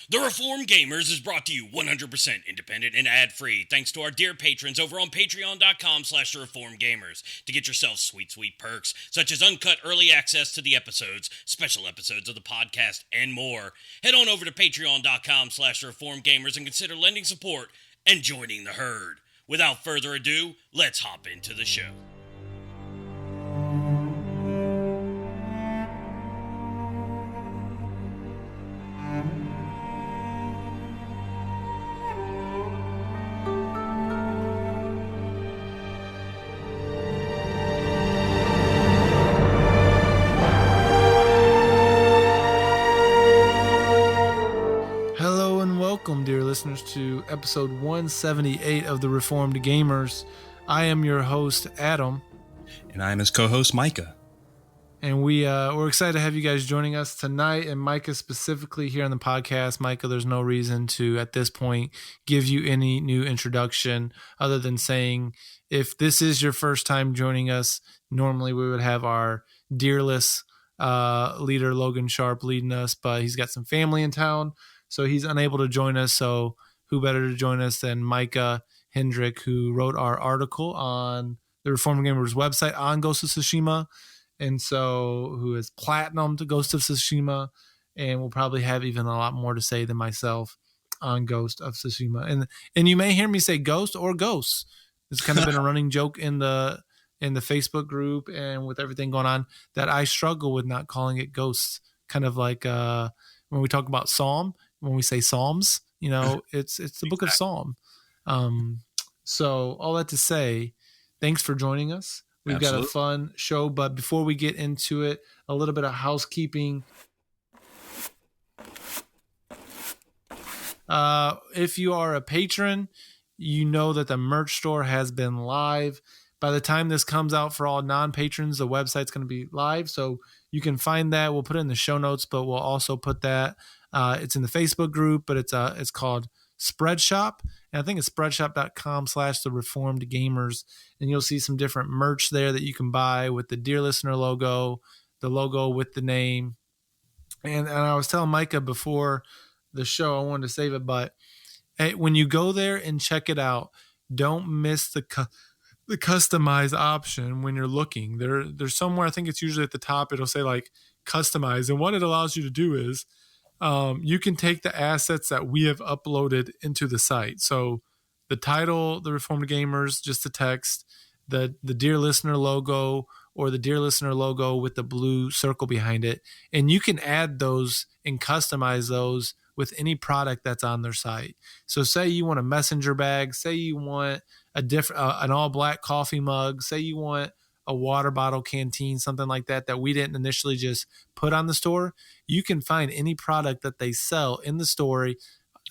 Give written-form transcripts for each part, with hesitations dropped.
The Reformed Gamers is brought to you 100% independent and ad-free thanks to our dear patrons over on patreon.com/thereformedgamers to get yourself sweet perks such as uncut early access to the episodes, special episodes of the podcast, and more. Head on over to patreon.com/theformedgamers and consider lending support and joining the herd. Without further ado, let's hop into the show. Listeners to episode 178 of the Reformed Gamers. I am your host, Adam. And I am his co-host, Micah. And we're excited to have you guys joining us tonight, and Micah specifically here on the podcast. Micah, there's no reason to, at this point, give you any new introduction other than saying, if this is your first time joining us, normally we would have our dearless leader, Logan Sharp, leading us, but he's got some family in town. So he's unable to join us. So who better to join us than Micah Hendrick, who wrote our article on the Reformed Gamers website on Ghost of Tsushima. And so who is platinum to Ghost of Tsushima and will probably have even a lot more to say than myself on Ghost of Tsushima. And you may hear me say ghost or ghosts. It's kind of been a running joke in the Facebook group and with everything going on that I struggle with not calling it ghosts. Kind of like when we talk about Psalm, when we say Psalms, you know, it's the book of Psalm. So all that to say, thanks for joining us. We've got a fun show, but before we get into it, a little bit of housekeeping. If you are a patron, you know that the merch store has been live. By the time this comes out for all non-patrons, the website's going to be live. So you can find that. We'll put it in the show notes, but we'll also put that. It's in the Facebook group, but it's called Spreadshop. And I think it's spreadshop.com/thereformedgamers. And you'll see some different merch there that you can buy with the Dear Listener logo, the logo with the name. And I was telling Micah before the show, I wanted to save it, but hey, when you go there and check it out, don't miss the customize option when you're looking. There's somewhere, I think it's usually at the top, it'll say like customize. And what it allows you to do is you can take the assets that we have uploaded into the site. So the title, the Reformed Gamers, just the text, the Dear Listener logo or the Dear Listener logo with the blue circle behind it. And you can add those and customize those with any product that's on their site. So say you want a messenger bag, say you want an all black coffee mug, say you want a water bottle canteen, something like that we didn't initially just put on the store. You can find any product that they sell in the store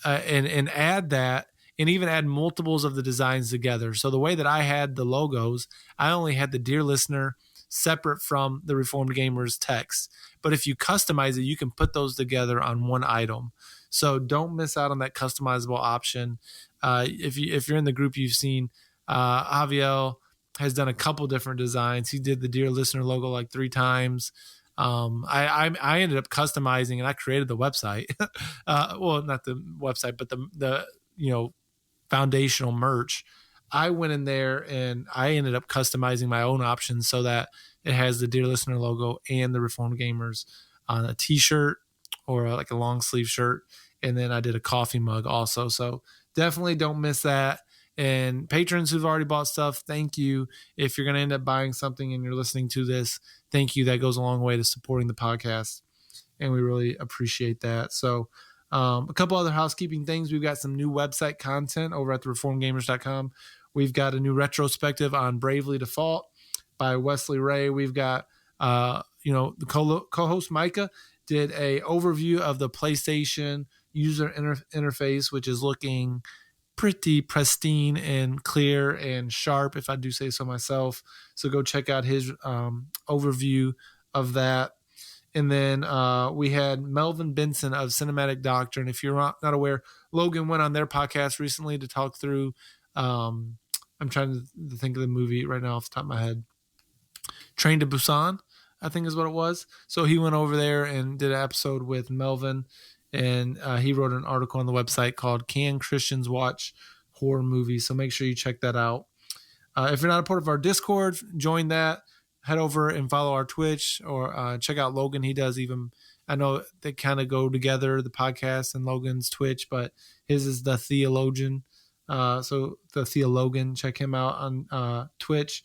and add that, and even add multiples of the designs together. So the way that I had the logos, I only had the Dear Listener separate from the Reformed Gamers text. But if you customize it, you can put those together on one item. So don't miss out on that customizable option. If you're in the group, you've seen Javier has done a couple different designs. He did the Dear Listener logo like 3 times. I ended up customizing and I created the website. Well, not the website, but the foundational merch. I went in there and I ended up customizing my own options so that it has the Dear Listener logo and the Reformed Gamers on a t-shirt or like a long sleeve shirt. And then I did a coffee mug also. So definitely don't miss that. And patrons who've already bought stuff, thank you. If you're going to end up buying something and you're listening to this, thank you. That goes a long way to supporting the podcast. And we really appreciate that. So a couple other housekeeping things. We've got some new website content over at thereformedgamers.com. We've got a new retrospective on Bravely Default by Wesley Ray. We've got, the co-host Micah did a overview of the PlayStation user interface, which is looking pretty pristine and clear and sharp, if I do say so myself. So go check out his overview of that. And then we had Melvin Benson of Cinematic Doctrine. If you're not aware, Logan went on their podcast recently to talk through, I'm trying to think of the movie right now off the top of my head, Train to Busan, I think is what it was. So he went over there and did an episode with Melvin, and he wrote an article on the website called "Can Christians Watch Horror Movies?" So make sure you check that out. If you're not a part of our Discord, join that. Head over and follow our Twitch, or check out Logan. He does even, I know they kind of go together, the podcast and Logan's Twitch, but his is the Theologian. So the Theologian, check him out on Twitch.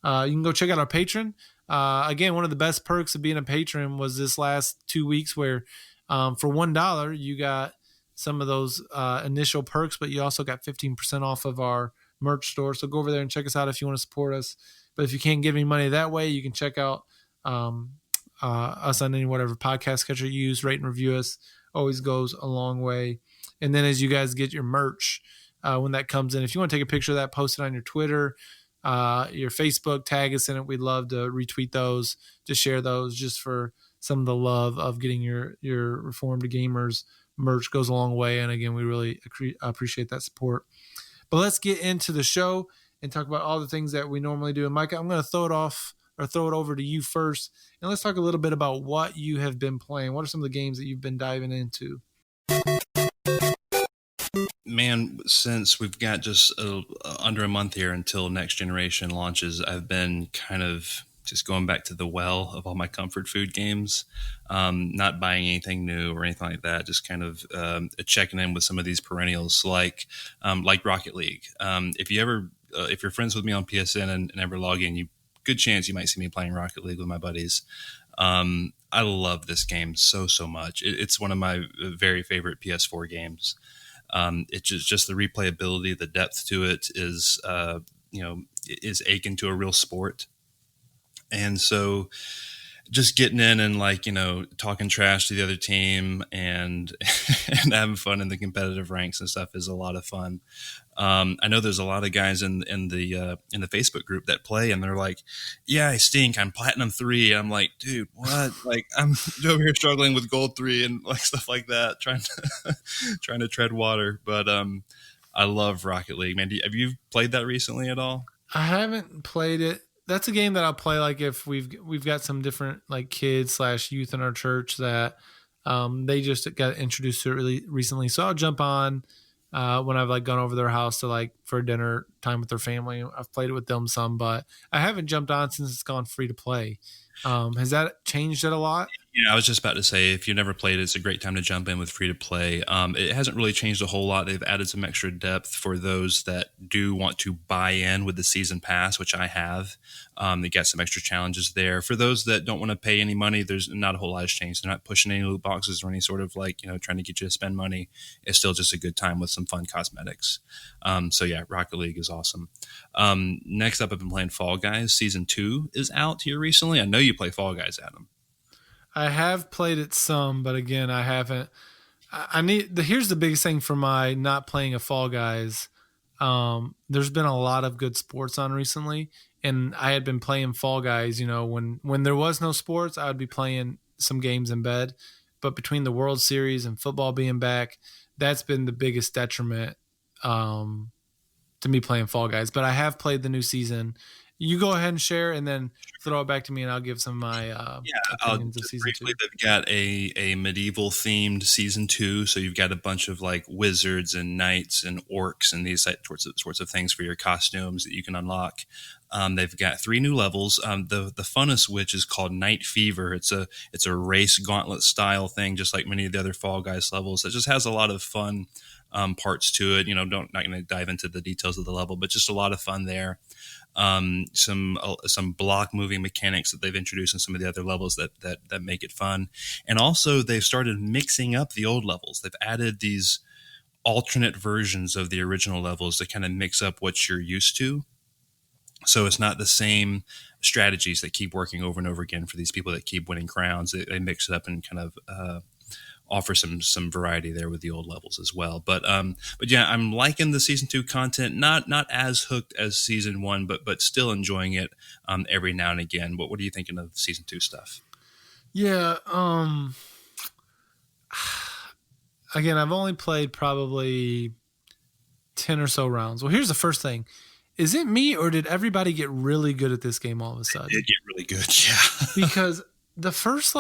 You can go check out our Patron. Again, one of the best perks of being a patron was this last 2 weeks where for $1, you got some of those initial perks, but you also got 15% off of our merch store. So go over there and check us out if you want to support us. But if you can't give any money that way, you can check out us on any whatever podcast catcher you use. Rate and review us. Always goes a long way. And then as you guys get your merch, when that comes in, if you want to take a picture of that, post it on your Twitter, your Facebook, tag us in it. We'd love to retweet those, to share those, just for some of the love of getting your Reformed Gamers merch goes a long way. And again, we really appreciate that support. But let's get into the show and talk about all the things that we normally do. And Micah, I'm going to throw it over to you first. And let's talk a little bit about what you have been playing. What are some of the games that you've been diving into? Man, since we've got just under a month here until Next Generation launches, I've been kind of just going back to the well of all my comfort food games, not buying anything new or anything like that. Just kind of checking in with some of these perennials, like Rocket League. If you're friends with me on PSN and ever log in, good chance you might see me playing Rocket League with my buddies. I love this game so much. It's one of my very favorite PS4 games. It's just the replayability, the depth to it is akin to a real sport. And so just getting in and talking trash to the other team and having fun in the competitive ranks and stuff is a lot of fun. I know there's a lot of guys in the Facebook group that play, and they're like, "Yeah, I stink. I'm Platinum 3." I'm like, "Dude, what?" I'm over here struggling with Gold 3 and stuff like that, trying to tread water. But I love Rocket League, man. Have you played that recently at all? I haven't played it. That's a game that I'll play if we've got some different kids / youth in our church that they just got introduced to it really recently. So I'll jump on when I've gone over their house to for dinner time with their family. I've played it with them some, but I haven't jumped on since it's gone free to play. Has that changed it a lot? Yeah, I was just about to say, if you've never played it, it's a great time to jump in with free to play. It hasn't really changed a whole lot. They've added some extra depth for those that do want to buy in with the season pass, which I have. They got some extra challenges there. For those that don't want to pay any money, there's not a whole lot of change. They're not pushing any loot boxes or any sort of trying to get you to spend money. It's still just a good time with some fun cosmetics. So yeah, Rocket League is awesome. Next up, I've been playing Fall Guys. Season 2 is out here recently. I know you play Fall Guys, Adam. I have played it some, but again, I haven't. Here's the biggest thing for my not playing a Fall Guys. There's been a lot of good sports on recently, and I had been playing Fall Guys. When there was no sports, I would be playing some games in bed. But between the World Series and football being back, that's been the biggest detriment to me playing Fall Guys. But I have played the new season. You go ahead and share, and then throw it back to me, and I'll give some of my opinions of season 2. They've got a medieval themed season 2, so you've got a bunch of wizards and knights and orcs and these sorts of things for your costumes that you can unlock. They've got 3 new levels. The funnest which is called Night Fever. It's a race gauntlet style thing, just like many of the other Fall Guys levels. It just has a lot of fun parts to it. Not going to dive into the details of the level, but just a lot of fun there. Some block moving mechanics that they've introduced in some of the other levels that make it fun. And also they've started mixing up the old levels. They've added these alternate versions of the original levels to kind of mix up what you're used to. So it's not the same strategies that keep working over and over again for these people that keep winning crowns. They mix it up and kind of offer some variety there with the old levels as well. But yeah, I'm liking the season 2 content. Not as hooked as season 1, but still enjoying it every now and again. What are you thinking of season 2 stuff? Yeah. Again, I've only played probably 10 or so rounds. Well, here's the first thing. Is it me, or did everybody get really good at this game all of a sudden? They did get really good, yeah. Because the first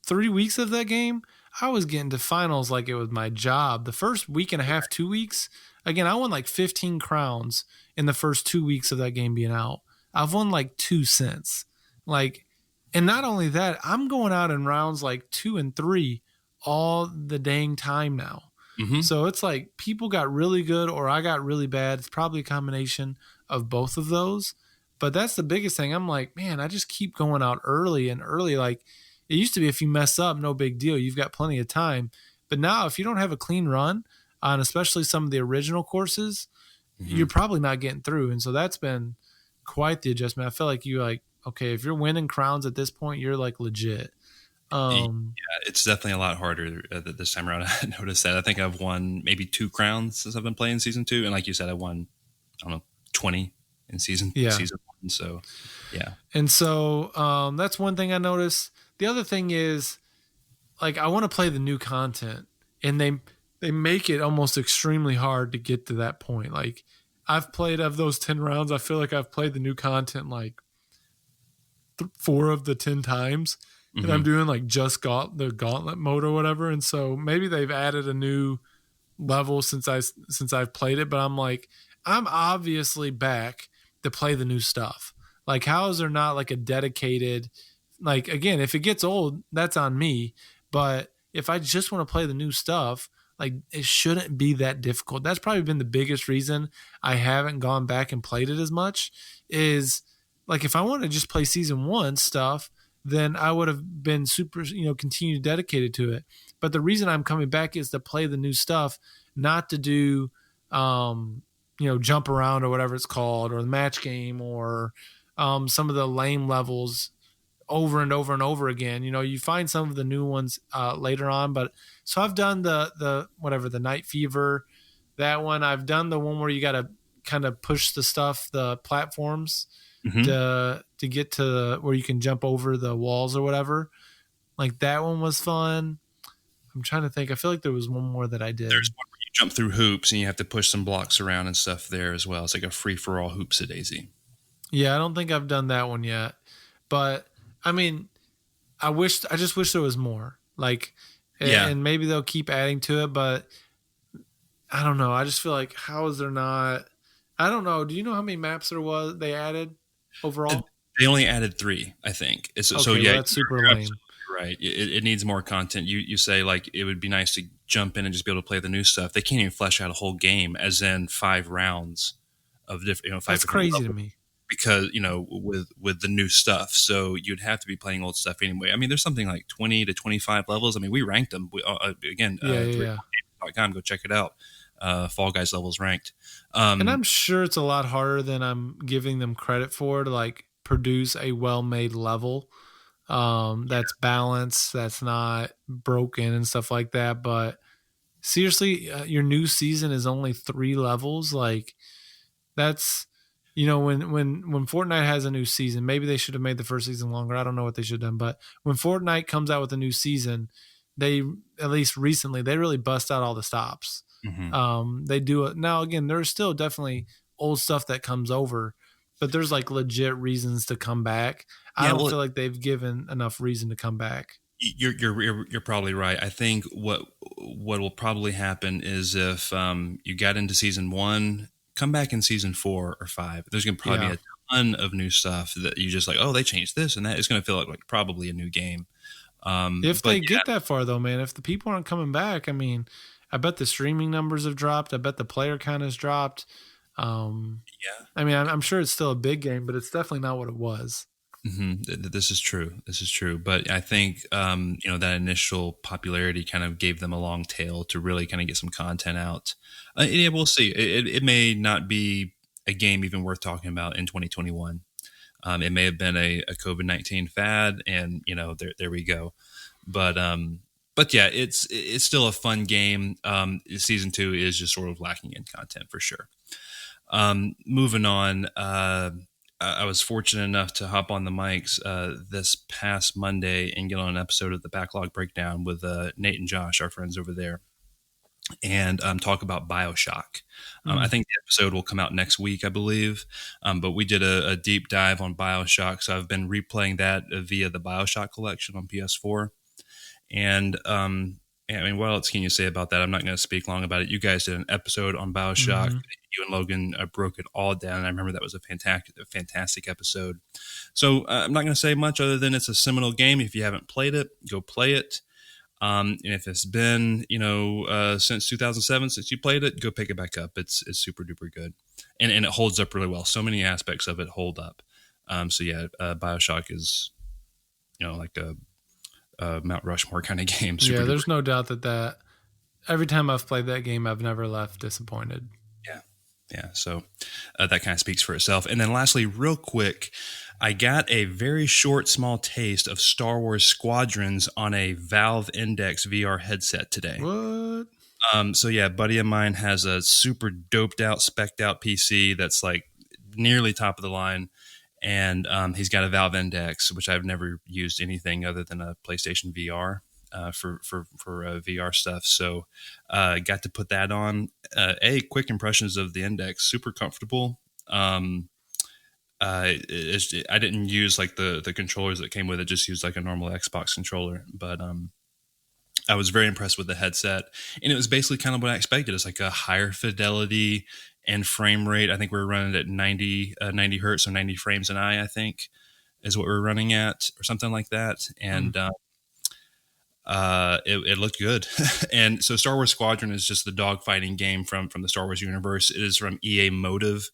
3 weeks of that game, I was getting to finals like it was my job. The first week and a half, 2 weeks, again, I won like 15 crowns in the first 2 weeks of that game being out. I've won like 2 since. Like, and not only that, I'm going out in rounds like 2 and 3 all the dang time now. Mm-hmm. So it's like people got really good or I got really bad. It's probably a combination of both of those. But that's the biggest thing. I'm like, man, I just keep going out early and early. Like it used to be if you mess up, no big deal. You've got plenty of time. But now if you don't have a clean run on especially some of the original courses, you're probably not getting through. And so that's been quite the adjustment. I feel like you like, okay, if you're winning crowns at this point, you're like legit. Yeah, it's definitely a lot harder this time around. I noticed that. I think I've won maybe 2 crowns since I've been playing season 2, and like you said, I won 20 in season 1. So yeah, and so that's one thing I noticed. The other thing is like I want to play the new content, and they make it almost extremely hard to get to that point. Like I've played of those 10 rounds, I feel like I've played the new content like 4 of the 10 times. And I'm doing like just the gauntlet mode or whatever. And so maybe they've added a new level since I've played it, but I'm like, I'm obviously back to play the new stuff. Like, how is there not like a dedicated, like, again, if it gets old, that's on me. But if I just want to play the new stuff, like it shouldn't be that difficult. That's probably been the biggest reason I haven't gone back and played it as much is like, if I want to just play season 1 stuff, then I would have been super, continue dedicated to it. But the reason I'm coming back is to play the new stuff, not to do, jump around or whatever it's called, or the match game, or some of the lame levels over and over and over again. You find some of the new ones later on, but so I've done the Night Fever, that one. I've done the one where you got to kind of push the platforms to get to where you can jump over the walls or whatever. Like that one was fun. I'm trying to think. I feel like there was one more that I did. There's one where you jump through hoops and you have to push some blocks around and stuff there as well. It's like a free-for-all hoops-a-daisy. Yeah, I don't think I've done that one yet. But, I mean, I just wish there was more. Like, and maybe they'll keep adding to it, but I don't know. I just feel like, how is there not... I don't know. Do you know how many maps they added overall? They only added 3, I think. So yeah, that's super lame. Right. It needs more content. You say like it would be nice to jump in and just be able to play the new stuff. They can't even flesh out a whole game, as in 5 rounds of different. 5 that's crazy to me. Because with the new stuff, so you'd have to be playing old stuff anyway. I mean, there's something like 20 to 25 levels. I mean, we ranked them. .com, go check it out. Fall Guys levels ranked. And I'm sure it's a lot harder than I'm giving them credit for to like produce a well-made level that's balanced, that's not broken and stuff like that. But seriously, your new season is only 3 levels. Like that's, when Fortnite has a new season, maybe they should have made the first season longer. I don't know what they should have done, but when Fortnite comes out with a new season, they, at least recently, they really bust out all the stops. They do it now. Again, there's still definitely old stuff that comes over, but there's like legit reasons to come back. I don't feel like they've given enough reason to come back. You're probably right. I think what will probably happen is if you got into season 1, come back in season 4 or 5. There's going to probably be a ton of new stuff that you just like. Oh, they changed this and that. It's going to feel like probably a new game. If they get that far though, man, if the people aren't coming back, I mean. I bet the streaming numbers have dropped. I bet the player count has dropped. I mean, I'm sure it's still a big game, but it's definitely not what it was. This is true. But I think, that initial popularity kind of gave them a long tail to really kind of get some content out. Yeah, we'll see. It may not be a game even worth talking about in 2021. It may have been a COVID-19 fad, and, there we go. But yeah, it's still a fun game. Season 2 is just sort of lacking in content for sure. Moving on, I was fortunate enough to hop on the mics this past Monday and get on an episode of the Backlog Breakdown with Nate and Josh, our friends over there, and talk about BioShock. I think the episode will come out next week, I believe. But we did a deep dive on BioShock, so I've been replaying that via the BioShock collection on PS4. And I mean, what else can you say about that? I'm not going to speak long about it. You guys did an episode on BioShock. Mm-hmm. You and Logan broke it all down. I remember that was a fantastic episode. So I'm not going to say much other than it's a seminal game. If you haven't played it, go play it. And if it's been, since 2007 since you played it, go pick it back up. It's super duper good, and it holds up really well. So many aspects of it hold up. BioShock is, like a Mount Rushmore kind of game. Yeah, there's no doubt that every time I've played that game, I've never left disappointed. Yeah. So that kind of speaks for itself. And then lastly, real quick, I got a very short, small taste of Star Wars Squadrons on a Valve Index VR headset today. What? A buddy of mine has a super doped out, specced out PC that's like nearly top of the line. And he's got a Valve Index, which I've never used anything other than a PlayStation VR for VR stuff. So got to put that on. Quick impressions of the Index, super comfortable. I didn't use like the controllers that came with it, just used like a normal Xbox controller. But I was very impressed with the headset, and it was basically kind of what I expected. It's like a higher fidelity and frame rate. I think we were running at 90 hertz or 90 frames an eye, I think is what we were running at, or something like that. And it looked good. And so Star Wars Squadron is just the dogfighting game from the Star Wars universe. It is from EA Motive,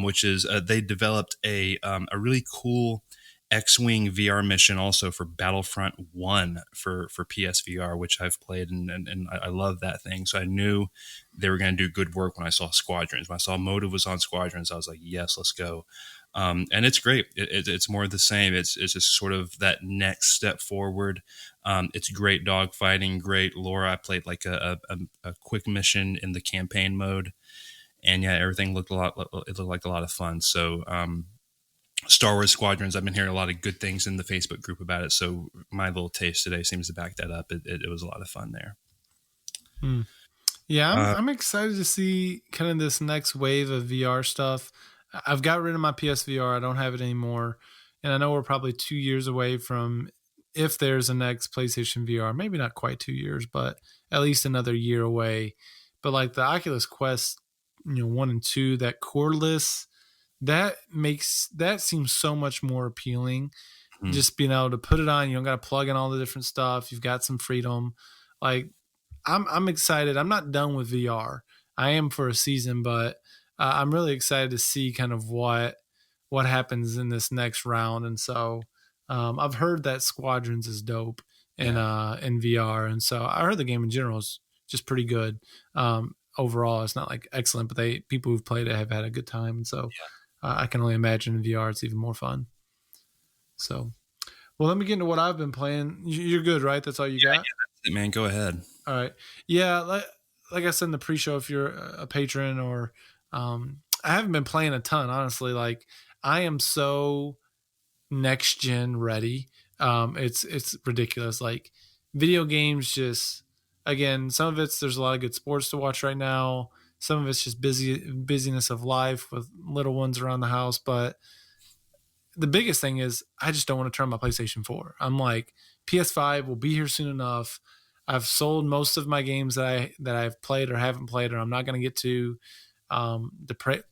which is they developed a really cool X-Wing VR mission also for Battlefront 1 for PSVR, which I've played, and I love that thing. So I knew they were going to do good work when I saw Squadrons. When I saw Motive was on Squadrons, I was like, yes, let's go. And it's great. It's more of the same. It's just sort of that next step forward. It's great dogfighting, great lore. I played like a quick mission in the campaign mode, and yeah, everything looked like a lot of fun. So Star Wars Squadrons, I've been hearing a lot of good things in the Facebook group about it. So my little taste today seems to back that up. It was a lot of fun there. Yeah, I'm excited to see kind of this next wave of VR stuff. I've got rid of my PSVR. I don't have it anymore. And I know we're probably 2 years away from, if there's a next PlayStation VR, maybe not quite 2 years, but at least another year away. But like the Oculus Quest, 1 and 2, that cordless, that seems so much more appealing. Just being able to put it on, you don't got to plug in all the different stuff. You've got some freedom. Like I'm excited. I'm not done with VR. I am for a season, but I'm really excited to see kind of what happens in this next round. And so I've heard that Squadrons is dope in VR. And so I heard the game in general is just pretty good. Overall, it's not like excellent, but people who've played it have had a good time. And so I can only imagine in VR it's even more fun. So, well, let me get into what I've been playing. You're good, right? That's all you got? Yeah, that's it, man. Go ahead. All right. Yeah, like I said in the pre-show, if you're a patron or I haven't been playing a ton, honestly. Like I am so next gen ready. It's ridiculous. Like video games, just again, some of there's a lot of good sports to watch right now. Some of it's just busyness of life with little ones around the house. But the biggest thing is I just don't want to turn my PlayStation 4. I'm like, PS5 will be here soon enough. I've sold most of my games that I've played or haven't played, or I'm not going to get to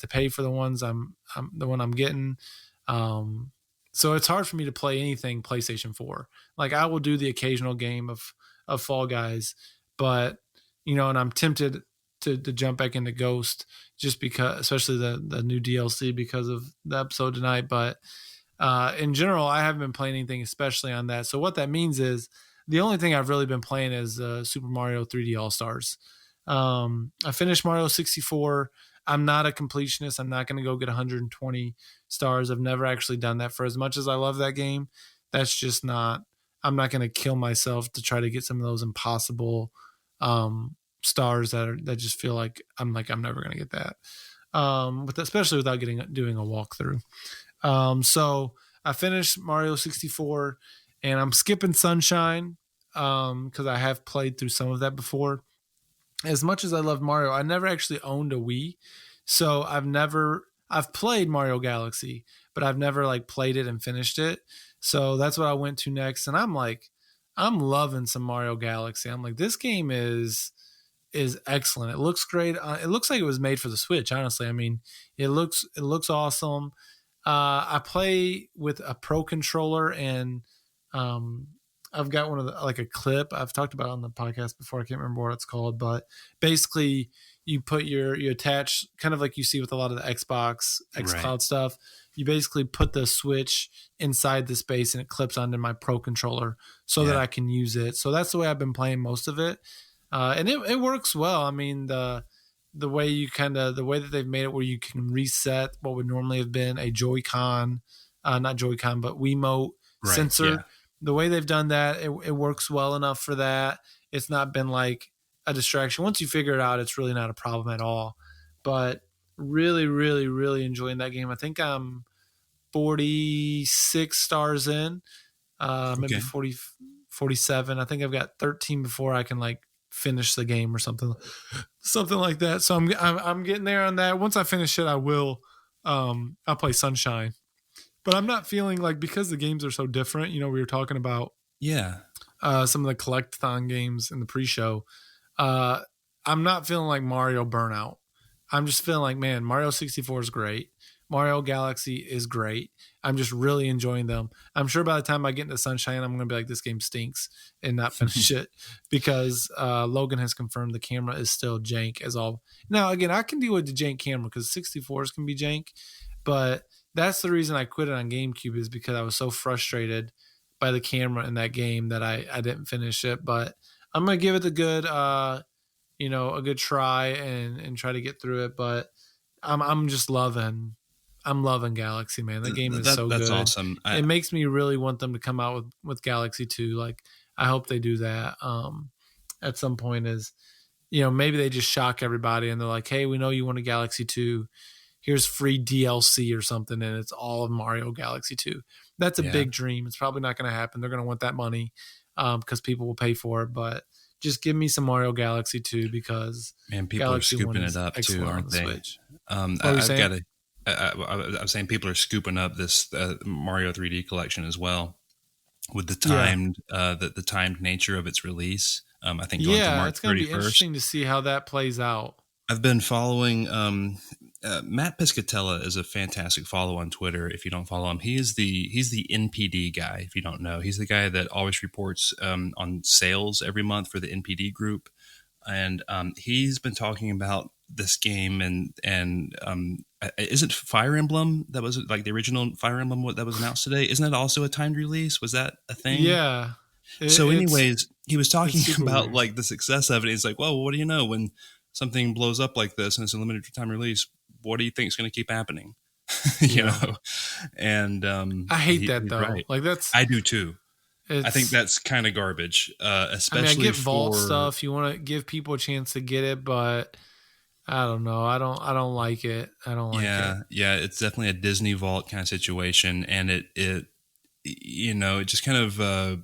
pay for the ones I'm getting. So it's hard for me to play anything PlayStation 4. Like I will do the occasional game of Fall Guys, but and I'm tempted to jump back into Ghost just because, especially the new DLC because of the episode tonight. But in general, I haven't been playing anything, especially on that. So what that means is the only thing I've really been playing is Super Mario 3D All-Stars. I finished Mario 64. I'm not a completionist. I'm not going to go get 120 stars. I've never actually done that. For as much as I love that game, that's just not, I'm not going to kill myself to try to get some of those impossible stars that just feel like I'm never going to get that. Especially without doing a walkthrough. So I finished Mario 64 and I'm skipping Sunshine because I have played through some of that before. As much as I love Mario, I never actually owned a Wii. So I've played Mario Galaxy, but I've never like played it and finished it. So that's what I went to next. And I'm I'm loving some Mario Galaxy. I'm like, this game is excellent. It looks great. It looks like it was made for the Switch. Honestly, I mean, it looks awesome. I play with a Pro controller, and I've got one of the, like a clip I've talked about on the podcast before. I can't remember what it's called, but basically you put you attach, kind of like you see with a lot of the Xbox xCloud stuff. You basically put the Switch inside the space and it clips onto my Pro controller so that I can use it. So that's the way I've been playing most of it. And it works well. I mean, the way that they've made it where you can reset what would normally have been a Joy-Con, not Joy-Con, but Wiimote sensor. Yeah. The way they've done that, it works well enough for that. It's not been like a distraction. Once you figure it out, it's really not a problem at all. But really, really, really enjoying that game. I think I'm 46 stars in, maybe 40, 47. I think I've got 13 before I can like finish the game or something like that. So I'm getting there on that. Once I finish it, I will. I'll play Sunshine, but I'm not feeling like, because the games are so different. You know, we were talking about some of the collectathon games in the pre-show. I'm not feeling like Mario Burnout. I'm just feeling like, man, Mario 64 is great. Mario Galaxy is great. I'm just really enjoying them. I'm sure by the time I get into Sunshine, I'm going to be like, this game stinks and not finish it, because Logan has confirmed the camera is still jank as all. Now, again, I can deal with the jank camera because 64s can be jank, but that's the reason I quit it on GameCube, is because I was so frustrated by the camera in that game that I didn't finish it. But I'm going to give it a good try and try to get through it. But I'm just loving Galaxy, man. That game is so good. That's awesome. It makes me really want them to come out with Galaxy 2. Like, I hope they do that at some point. Is, maybe they just shock everybody and they're like, hey, we know you want a Galaxy 2. Here's free DLC or something, and it's all of Mario Galaxy 2. That's a big dream. It's probably not going to happen. They're going to want that money because people will pay for it. But just give me some Mario Galaxy 2, because people Galaxy are scooping it up too, aren't they? I'm saying people are scooping up this Mario 3D collection as well, with the timed the timed nature of its release. I think going to March 31st. It's going to be interesting to see how that plays out. I've been following Matt Piscatella is a fantastic follow on Twitter. If you don't follow him, he's the NPD guy. If you don't know, he's the guy that always reports on sales every month for the NPD group, and he's been talking about this game and is it Fire Emblem that was like the original Fire Emblem that was announced today? Isn't that also a timed release? Was that a thing? Yeah. So anyways, he was talking about weird. Like the success of it. He's like, well, what do you know, when something blows up like this and it's a limited time release, what do you think is going to keep happening? you know? And I hate that though. Right. Like I do too. I think that's kind of garbage, especially I get vault stuff. You want to give people a chance to get it, but I don't know. I don't like it. I don't like it. Yeah. It's definitely a Disney Vault kind of situation. And it just kind of, I'm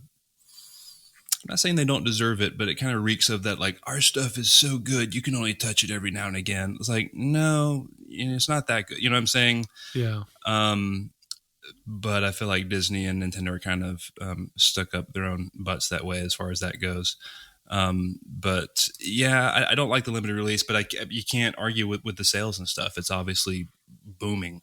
not saying they don't deserve it, but it kind of reeks of that, like, our stuff is so good, you can only touch it every now and again. It's like, no, it's not that good. You know what I'm saying? Yeah. But I feel like Disney and Nintendo are kind of stuck up their own butts that way as far as that goes. But yeah, I don't like the limited release, but you can't argue with the sales and stuff. It's obviously booming.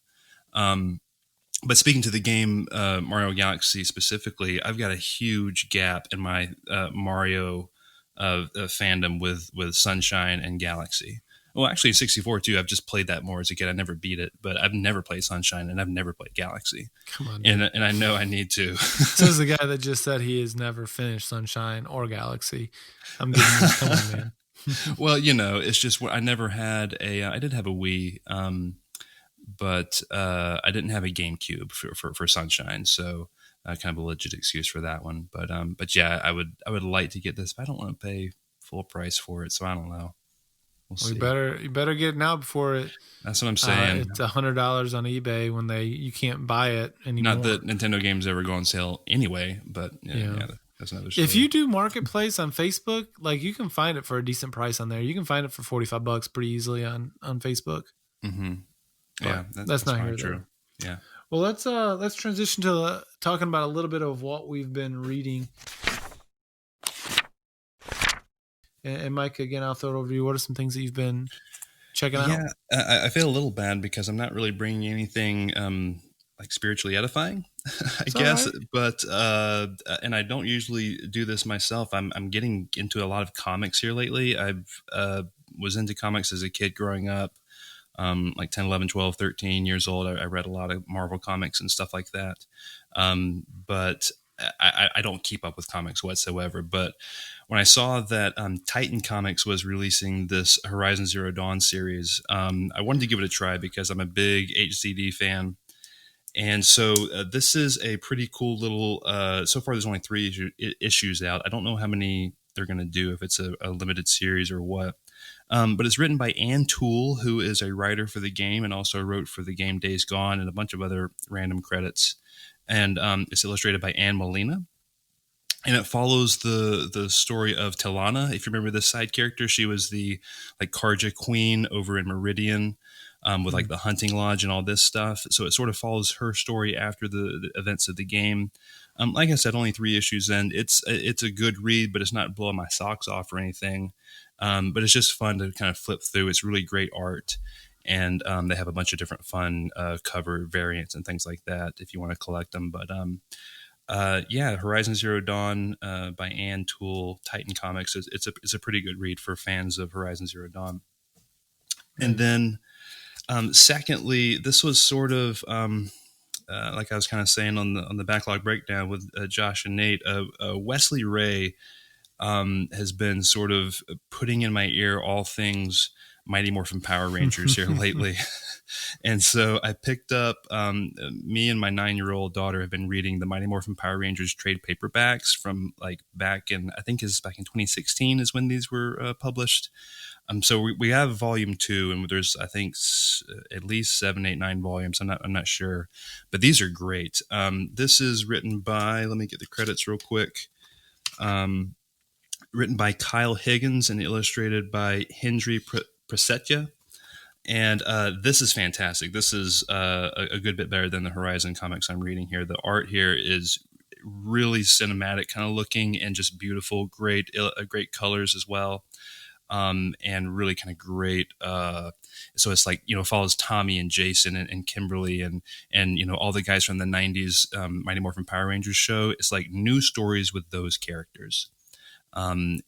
But speaking to the game, Mario Galaxy specifically, I've got a huge gap in my Mario fandom with Sunshine and Galaxy. Well, actually, 64 too. I've just played that more as a kid. I never beat it, but I've never played Sunshine and I've never played Galaxy. Come on, and I know I need to. Says the guy that just said he has never finished Sunshine or Galaxy. I'm giving you come on, man. Well, it's just I never had I did have a Wii, but I didn't have a GameCube for Sunshine, so kind of a legit excuse for that one. But yeah, I would like to get this, but I don't want to pay full price for it, so I don't know. You better get it now before it. That's what I'm saying. It's $100 on eBay when you can't buy it anymore. Not that Nintendo games ever go on sale anyway, but yeah, that's another story. If you do Marketplace on Facebook, like, you can find it for a decent price on there. You can find it for $45 pretty easily on Facebook. Mm-hmm. Yeah, that's not here. True. Yeah. Well, let's transition to talking about a little bit of what we've been reading. And Mike, again, I'll throw it over to you. What are some things that you've been checking out? Yeah, I feel a little bad because I'm not really bringing anything like spiritually edifying, I It's all guess. right. But and I don't usually do this myself. I'm getting into a lot of comics here lately. I've was into comics as a kid growing up, like 10, 11, 12, 13 years old. I read a lot of Marvel comics and stuff like that. But I don't keep up with comics whatsoever. But when I saw that Titan Comics was releasing this Horizon Zero Dawn series, I wanted to give it a try because I'm a big HZD fan. And so this is a pretty cool little. So far, there's only 3 issues out. I don't know how many they're going to do, if it's a limited series or what. But it's written by Ann Toole, who is a writer for the game and also wrote for the game Days Gone and a bunch of other random credits. And it's illustrated by Ann Molina. And it follows the story of Talana. If you remember this side character, she was the like Karja queen over in Meridian, with like the hunting lodge and all this stuff. So it sort of follows her story after the events of the game. Like I said, only 3 issues in. It's a good read, but it's not blowing my socks off or anything. But it's just fun to kind of flip through. It's really great art. And they have a bunch of different fun cover variants and things like that if you want to collect them. But yeah, Horizon Zero Dawn by Ann Toole, Titan Comics. It's a pretty good read for fans of Horizon Zero Dawn. And then, secondly, this was sort of like I was kind of saying on the backlog breakdown with Josh and Nate. Wesley Ray has been sort of putting in my ear all things Mighty Morphin Power Rangers here lately. And so I picked up, me and my 9-year-old daughter have been reading the Mighty Morphin Power Rangers trade paperbacks from like back in 2016 is when these were published. So we have volume 2, and there's, I think, at least 7, 8, 9 volumes. I'm not sure, but these are great. This is written by, let me get the credits real quick. Written by Kyle Higgins and illustrated by Hendry Prasetya. And this is fantastic. This is a good bit better than the Horizon comics I'm reading here. The art here is really cinematic kind of looking and just beautiful, great colors as well. And really kind of great. So it's like, follows Tommy and Jason and Kimberly and all the guys from the 90s Mighty Morphin Power Rangers show. It's like new stories with those characters. And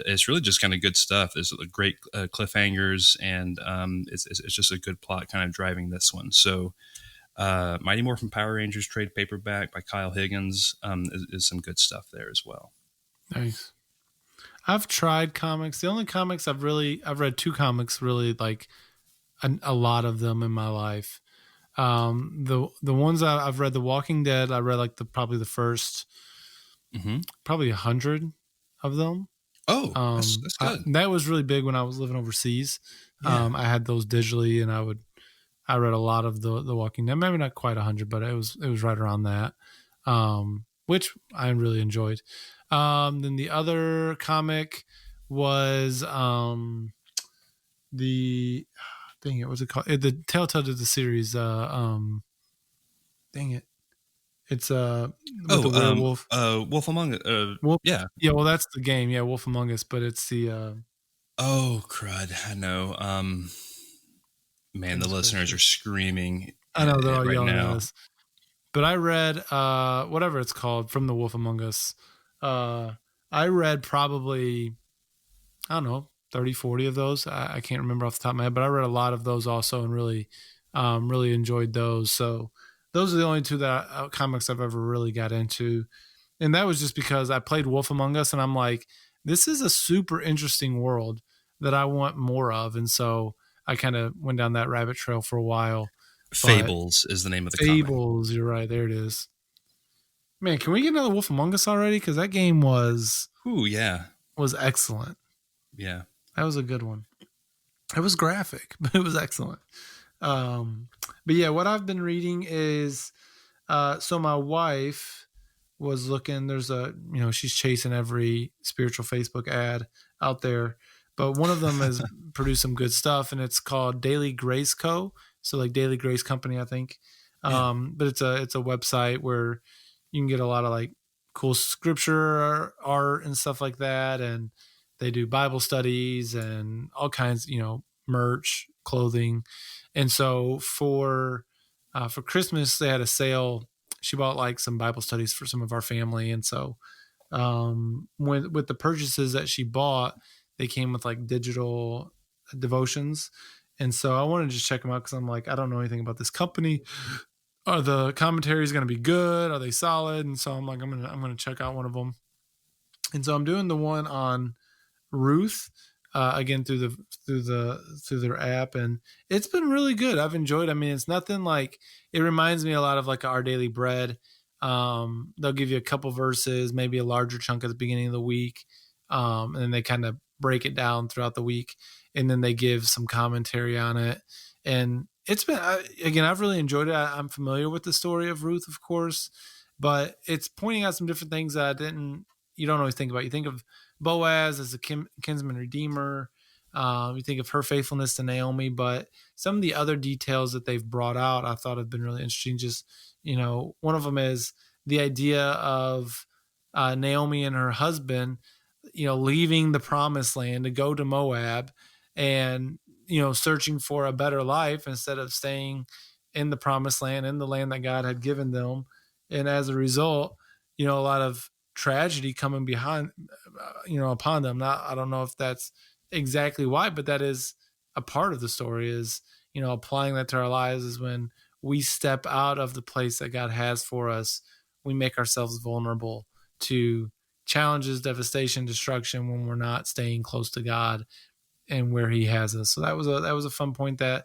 it's really just kind of good stuff. There's great cliffhangers, and it's just a good plot kind of driving this one. So Mighty Morphin Power Rangers trade paperback by Kyle Higgins is some good stuff there as well. Nice. I've tried comics. The only comics I've read 2 comics really, like a lot of them in my life. The ones I've read, The Walking Dead, I read like probably the first probably 100 of them. Oh, that's good. That was really big when I was living overseas. Yeah. I had those digitally, and I read a lot of the Walking Dead. Maybe not quite 100, but it was right around that, which I really enjoyed. Then the other comic was the dang it, what's it called? The Telltale did the series. Dang it. It's with the werewolf. Wolf Among Us. Wolf, yeah. Yeah, well that's the game. Yeah, Wolf Among Us, but it's the Oh crud! I know. Man, the listeners are screaming. I know they're all right yelling now. at us. But I read whatever it's called, From the Wolf Among Us. I read probably, I don't know, 30, 40 of those. I can't remember off the top of my head, but I read a lot of those also and really enjoyed those. So those are the only 2 comics I've ever really got into. And that was just because I played Wolf Among Us and I'm like, this is a super interesting world that I want more of. And so I kind of went down that rabbit trail for a while. Fables is the name of the comic. Fables, you're right. There it is. Man, can we get another Wolf Among Us already? Because that game was excellent. Yeah. That was a good one. It was graphic, but it was excellent. But yeah, what I've been reading is, so my wife was looking, there's she's chasing every spiritual Facebook ad out there, but one of them has produced some good stuff, and it's called Daily Grace Co. So like Daily Grace Company, I think. But it's a website where you can get a lot of like cool scripture art and stuff like that. And they do Bible studies and all kinds, merch, clothing. And so for Christmas, they had a sale. She bought like some Bible studies for some of our family. And so with the purchases that she bought, they came with like digital devotions. And so I wanted to just check them out because I'm like, I don't know anything about this company. Are the commentaries going to be good? Are they solid? And so I'm like, I'm gonna check out one of them. And so I'm doing the one on Ruth again through their app, and it's been really good. I've enjoyed. I mean, it's nothing like, it reminds me a lot of like Our Daily Bread. They'll give you a couple verses, maybe a larger chunk at the beginning of the week, and then they kind of break it down throughout the week, and then they give some commentary on it. And it's been, again, I've really enjoyed it. I'm familiar with the story of Ruth, of course, but it's pointing out some different things that you don't always think about. You think of Boaz as a kinsman redeemer. You think of her faithfulness to Naomi, but some of the other details that they've brought out, I thought have been really interesting. Just, one of them is the idea of Naomi and her husband, leaving the promised land to go to Moab and, searching for a better life instead of staying in the promised land, in the land that God had given them. And as a result, a lot of tragedy coming behind, upon them. I don't know if that's exactly why, but that is a part of the story, is, applying that to our lives, is when we step out of the place that God has for us, we make ourselves vulnerable to challenges, devastation, destruction, when we're not staying close to God and where he has us. So that was a fun point that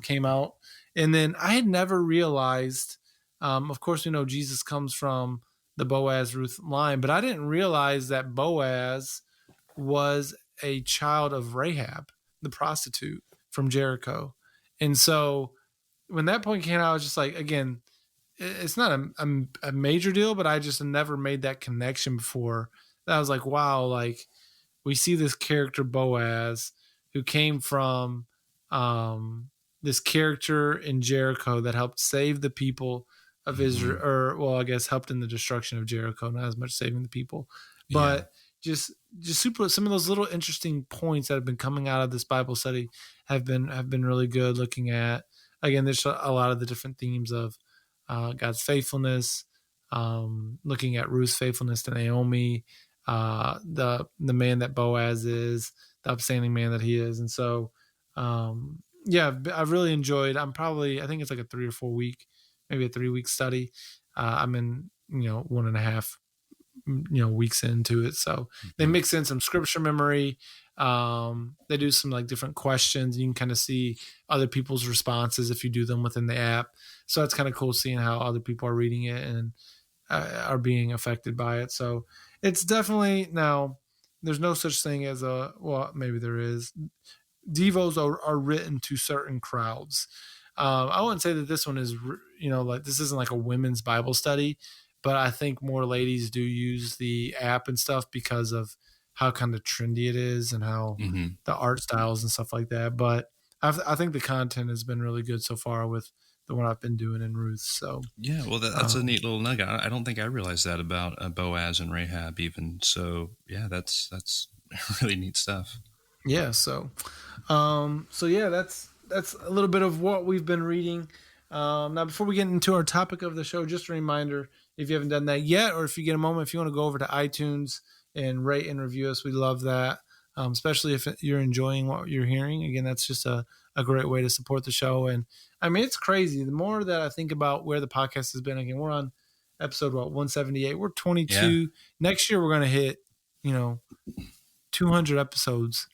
came out. And then I had never realized, of course, we know Jesus comes from the Boaz Ruth line, but I didn't realize that Boaz was a child of Rahab, the prostitute from Jericho. And so when that point came out, I was just like, again, it's not a major deal, but I just never made that connection before. I was like, wow, like we see this character Boaz who came from this character in Jericho that helped save the people of Israel, or, well, I guess helped in the destruction of Jericho, not as much saving the people, but just super, some of those little interesting points that have been coming out of this Bible study have been really good. Looking at, again, there's a lot of the different themes of God's faithfulness, looking at Ruth's faithfulness to Naomi, the man that Boaz is, the upstanding man that he is. And so, I've really enjoyed, I think it's like a 3 or 4 week, maybe a 3-week study. I'm in, 1.5, weeks into it. So they mix in some scripture memory. They do some like different questions. You can kind of see other people's responses if you do them within the app. So it's kind of cool seeing how other people are reading it and are being affected by it. So it's definitely, now there's no such thing as maybe there is. Devos are written to certain crowds. I wouldn't say that this one is, like this isn't like a women's Bible study, but I think more ladies do use the app and stuff because of how kind of trendy it is and how the art styles and stuff like that. But I think the content has been really good so far with the one I've been doing in Ruth. So yeah, well, that's a neat little nugget. I don't think I realized that about Boaz and Rahab even. So yeah, that's really neat stuff. Yeah. So that's a little bit of what we've been reading. Now, before we get into our topic of the show, just a reminder, if you haven't done that yet, or if you get a moment, if you want to go over to iTunes and rate and review us, we love that, especially if you're enjoying what you're hearing. Again, that's just a great way to support the show. And I mean, it's crazy. The more that I think about where the podcast has been, again, we're on episode, 178. We're 22. Yeah. Next year, we're going to hit, 200 episodes.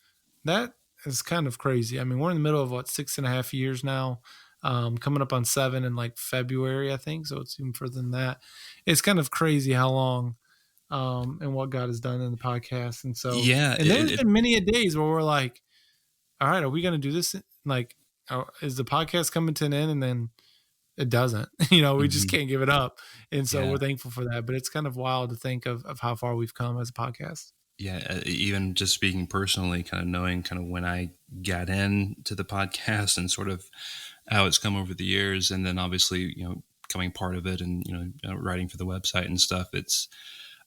That is kind of crazy. I mean, we're in the middle of 6.5 years now, coming up on 7 in like February, I think. So it's even further than that. It's kind of crazy how long and what God has done in the podcast. And so, yeah, and there's been many a days where we're like, all right, are we going to do this? Like, is the podcast coming to an end? And then it doesn't, we just can't give it up. And so we're thankful for that. But it's kind of wild to think of how far we've come as a podcast. Yeah, even just speaking personally, kind of knowing kind of when I got into the podcast and sort of how it's come over the years, and then obviously, becoming part of it and, writing for the website and stuff.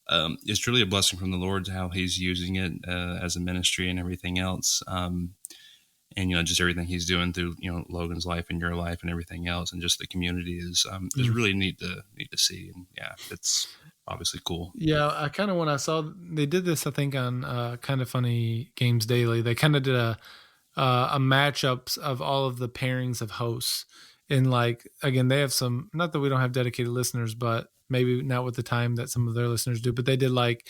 it's truly a blessing from the Lord how He's using it as a ministry and everything else. And just everything He's doing through Logan's life and your life and everything else, and just the community is really neat to see. And yeah, it's obviously cool. Yeah, I kind of, when I saw they did this, I think on Kind of Funny Games Daily, they kind of did a matchups of all of the pairings of hosts. And like, again, they have some, not that we don't have dedicated listeners, but maybe not with the time that some of their listeners do, but they did like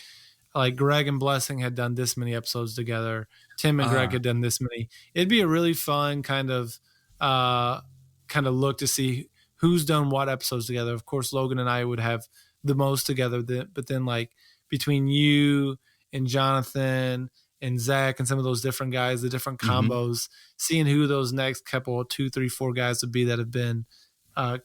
Greg and Blessing had done this many episodes together. Tim and Greg had done this many. It'd be a really fun kind of look to see who's done what episodes together. Of course, Logan and I would have the most together, but then like between you and Jonathan and Zach and some of those different guys, the different combos, seeing who those next couple, 2, 3, 4 guys would be that have been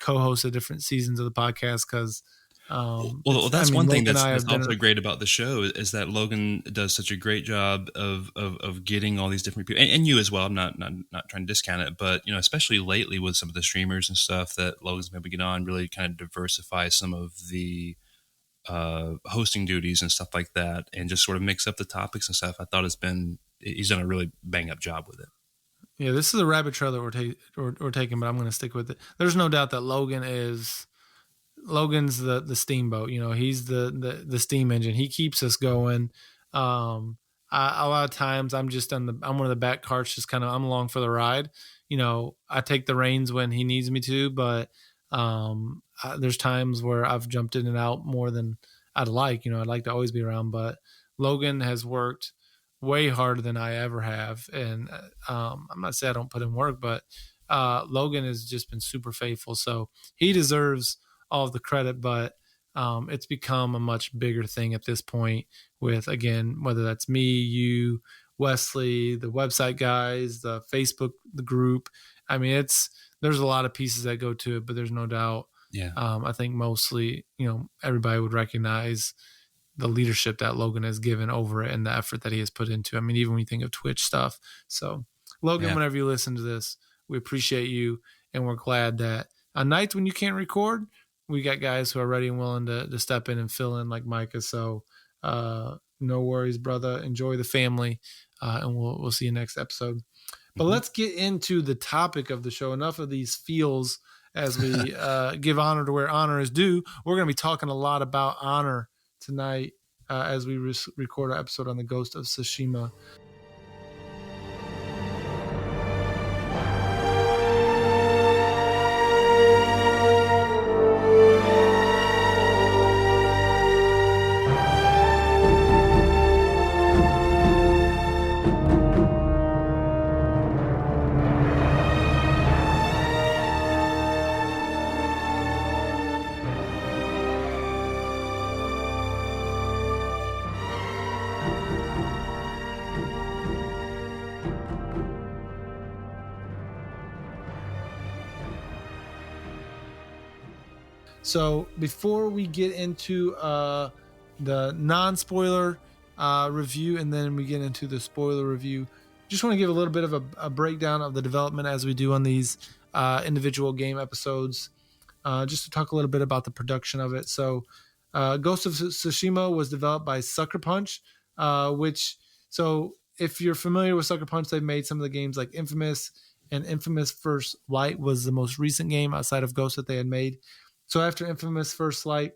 co-hosts of different seasons of the podcast. Because that's one thing that's also great about the show is that Logan does such a great job of getting all these different people, and you as well. I'm not trying to discount it, but especially lately with some of the streamers and stuff that Logan's been able to get on, really kind of diversify some of the hosting duties and stuff like that, and just sort of mix up the topics and stuff. I thought he's done a really bang up job with it. Yeah, this is a rabbit trail that we're taking, but I'm going to stick with it. There's no doubt that Logan's the steamboat. He's the steam engine. He keeps us going. A lot of times I'm just I'm one of the back carts, just kind of, I'm along for the ride. I take the reins when he needs me to, but there's times where I've jumped in and out more than I'd like. I'd like to always be around, but Logan has worked way harder than I ever have. And I'm not saying I don't put in work, but Logan has just been super faithful. So he deserves all of the credit, but it's become a much bigger thing at this point with, again, whether that's me, you, Wesley, the website guys, the Facebook, the group. I mean, there's a lot of pieces that go to it, but there's no doubt. Yeah. I think mostly, everybody would recognize the leadership that Logan has given over it and the effort that he has put into. I mean, even when you think of Twitch stuff. So Logan, whenever you listen to this, we appreciate you. And we're glad that on nights when you can't record, we got guys who are ready and willing to step in and fill in like Micah. So no worries, brother. Enjoy the family. And we'll see you next episode. But let's get into the topic of the show. Enough of these feels as we give honor to where honor is due. We're going to be talking a lot about honor tonight as we record our episode on the Ghost of Tsushima. So before we get into the non-spoiler review and then we get into the spoiler review, just want to give a little bit of a breakdown of the development as we do on these individual game episodes, just to talk a little bit about the production of it. So Ghost of Tsushima was developed by Sucker Punch, so if you're familiar with Sucker Punch, they've made some of the games like Infamous, and Infamous First Light was the most recent game outside of Ghost that they had made. So after Infamous First Light,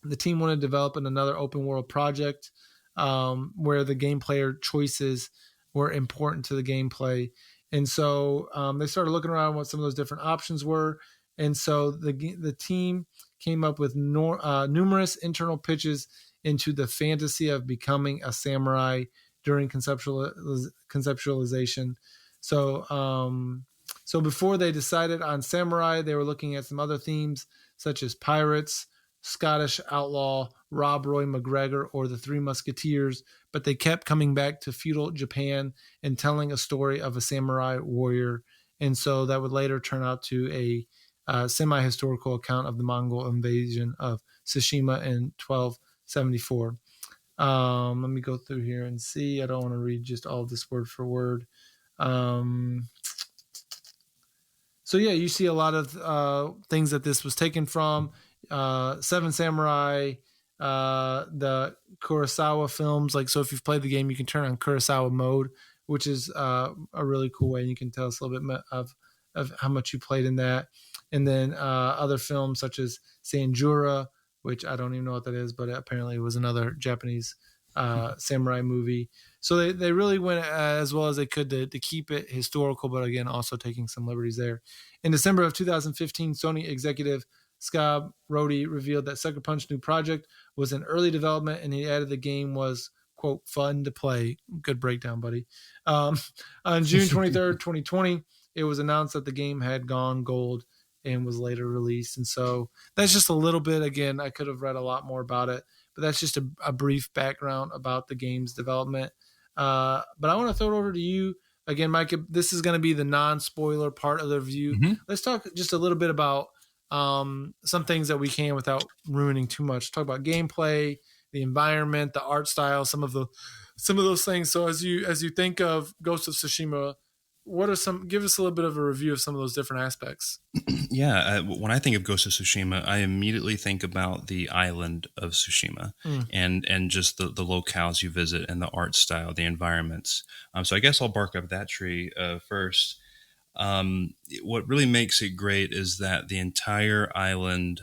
the team wanted to develop another open world project where the game player choices were important to the gameplay. And so they started looking around what some of those different options were. And so the team came up with numerous internal pitches into the fantasy of becoming a samurai during conceptualization. So before they decided on samurai, they were looking at some other themes such as pirates, Scottish outlaw, Rob Roy McGregor, or the Three Musketeers, but they kept coming back to feudal Japan and telling a story of a samurai warrior. And so that would later turn out to a semi-historical account of the Mongol invasion of Tsushima in 1274. Let me go through here and see. I don't want to read just all of this word for word. So yeah, you see a lot of things that this was taken from. Seven Samurai, the Kurosawa films. Like, so if you've played the game, you can turn on Kurosawa mode, which is a really cool way. And you can tell us a little bit of how much you played in that. And then other films such as Sanjura, which I don't even know what that is, but apparently it was another Japanese samurai movie. So they really went as well as they could to keep it historical, but again, also taking some liberties there. In December of 2015, Sony executive Scott Rhodey revealed that Sucker Punch's new project was in early development, and he added the game was, quote, fun to play. Good breakdown, buddy. On June 23rd, 2020, it was announced that the game had gone gold and was later released. And so that's just a little bit. Again, I could have read a lot more about it, but that's just a brief background about the game's development. But I want to throw it over to you again, Micah. This is going to be the non-spoiler part of the review. Mm-hmm. Let's talk just a little bit about some things that we can without ruining too much. Talk about gameplay, the environment, the art style, some of those things. So as you think of Ghost of Tsushima, give us a little bit of a review of some of those different aspects. Yeah, when I think of Ghost of Tsushima, I immediately think about the island of Tsushima and just the locales you visit and the art style, the environments. So I guess I'll bark up that tree first. What really makes it great is that the entire island,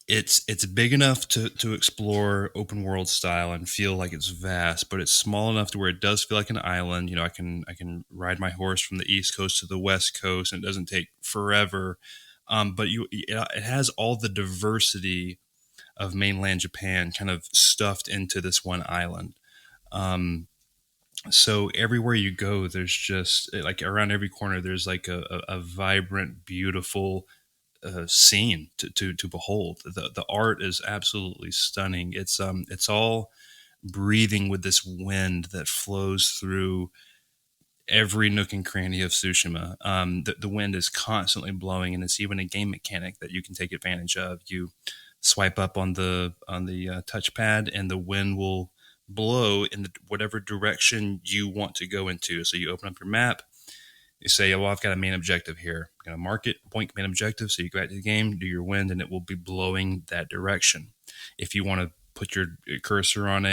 it's big enough to explore open world style and feel like it's vast, but it's small enough to where it does feel like an island. You know, I can ride my horse from the East Coast to the West Coast, and it doesn't take forever. But it has all the diversity of mainland Japan kind of stuffed into this one island. So everywhere you go, there's just like around every corner, there's like a vibrant, beautiful scene to behold. The art is absolutely stunning. It's all breathing with this wind that flows through every nook and cranny of Tsushima. The wind is constantly blowing, and it's even a game mechanic that you can take advantage of. You swipe up on the touchpad, and the wind will blow in whatever direction you want to go into. So you open up your map. You say, well, I've got a main objective here. I'm going to mark it, point main objective. So you go out to the game, do your wind, and it will be blowing that direction. If you want to put your cursor on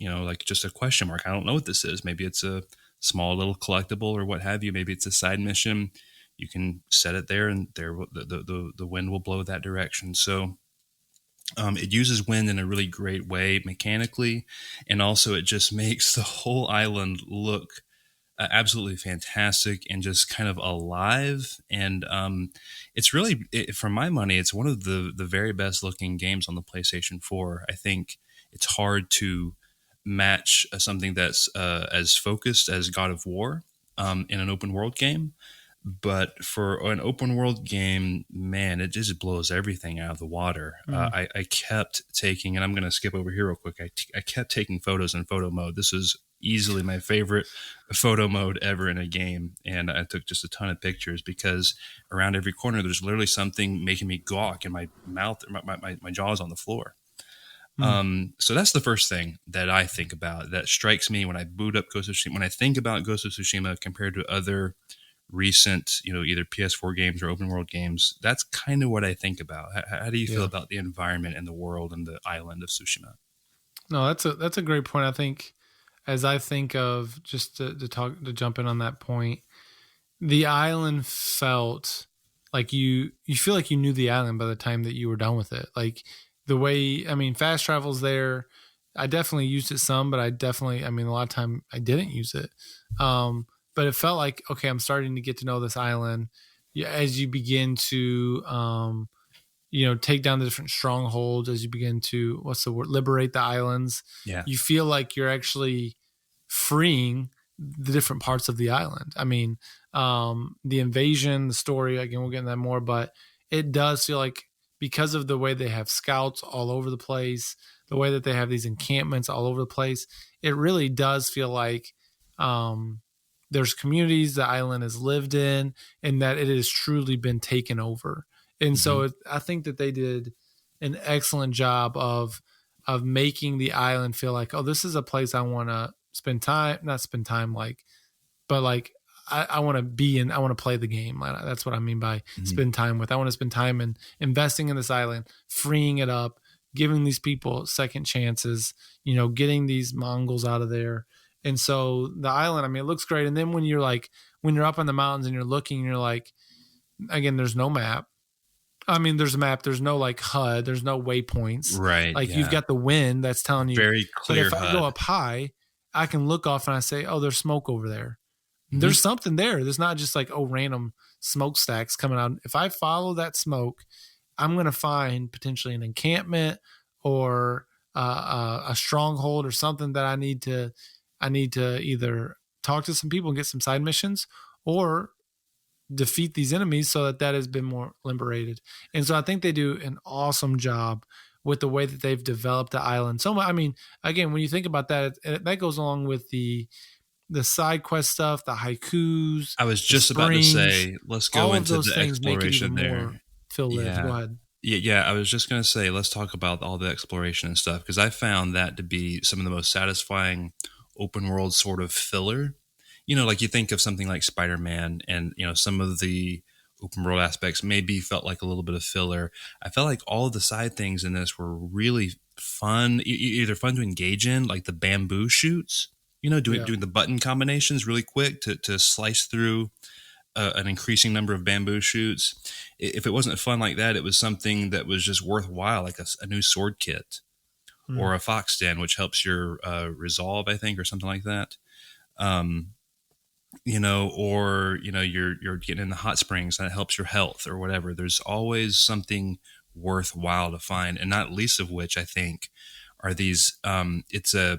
like just a question mark, I don't know what this is. Maybe it's a small little collectible or what have you. Maybe it's a side mission. You can set it there, and there the wind will blow that direction. So it uses wind in a really great way mechanically, and also it just makes the whole island look absolutely fantastic and just kind of alive. And it's really, for my money, it's one of the very best looking games on the PlayStation 4. I think it's hard to match something that's as focused as God of War in an open world game. But for an open world game, man, it just blows everything out of the water. I kept taking, and I'm going to skip over here real quick. I kept taking photos in photo mode. This is easily my favorite photo mode ever in a game. And I took just a ton of pictures because around every corner, there's literally something making me gawk, and my mouth, my jaw's on the floor. So that's the first thing that I think about that strikes me when I boot up Ghost of Tsushima. When I think about Ghost of Tsushima compared to other recent, either PS4 games or open world games, that's kind of what I think about. How do you feel about the environment and the world and the island of Tsushima? No, that's a great point. I think as I think of, just to jump in on that point, the island felt like you feel like you knew the island by the time that you were done with it. Like the way, fast travel's there. I definitely used it some, but a lot of time I didn't use it. But it felt like, okay, I'm starting to get to know this island as you begin to, take down the different strongholds, as you begin to, liberate the islands. Yeah. You feel like you're actually freeing the different parts of the island. The invasion, the story, again, we'll get into that more, but it does feel like, because of the way they have scouts all over the place, the way that they have these encampments all over the place, it really does feel like, there's communities the island has lived in, and that it has truly been taken over. And so I think that they did an excellent job of making the island feel like, oh, this is a place I want to spend time, not spend time, but I want to be in. I want to play the game. That's what I mean by spend time with. I want to spend time in investing in this island, freeing it up, giving these people second chances. Getting these Mongols out of there. And so the island, I mean, it looks great. And then when you're up in the mountains and you're looking, and you're like, again, there's no map. I mean, there's a map. There's no like HUD. There's no waypoints. Right. Like you've got the wind that's telling you. Very clear. But if I go up high, I can look off and I say, oh, there's smoke over there. There's something there. There's not just like, random smokestacks coming out. If I follow that smoke, I'm going to find potentially an encampment or a stronghold or something that I need to either talk to some people and get some side missions or defeat these enemies so that has been more liberated. And so I think they do an awesome job with the way that they've developed the island. So, I mean, again, when you think about that, that goes along with the side quest stuff, the haikus. I was just about to say, let's go into the exploration there. Go ahead. Yeah, I was just going to say, let's talk about all the exploration and stuff, because I found that to be some of the most satisfying open world sort of filler. Like you think of something like Spider-Man and, some of the open world aspects maybe felt like a little bit of filler. I felt like all of the side things in this were really fun, either fun to engage in, like the bamboo shoots, doing the button combinations really quick to slice through an increasing number of bamboo shoots. If it wasn't fun like that, it was something that was just worthwhile, like a new sword kit or a fox den, which helps your resolve, I think, or something like that. You're getting in the hot springs that helps your health or whatever. There's always something worthwhile to find, and not least of which I think are these. The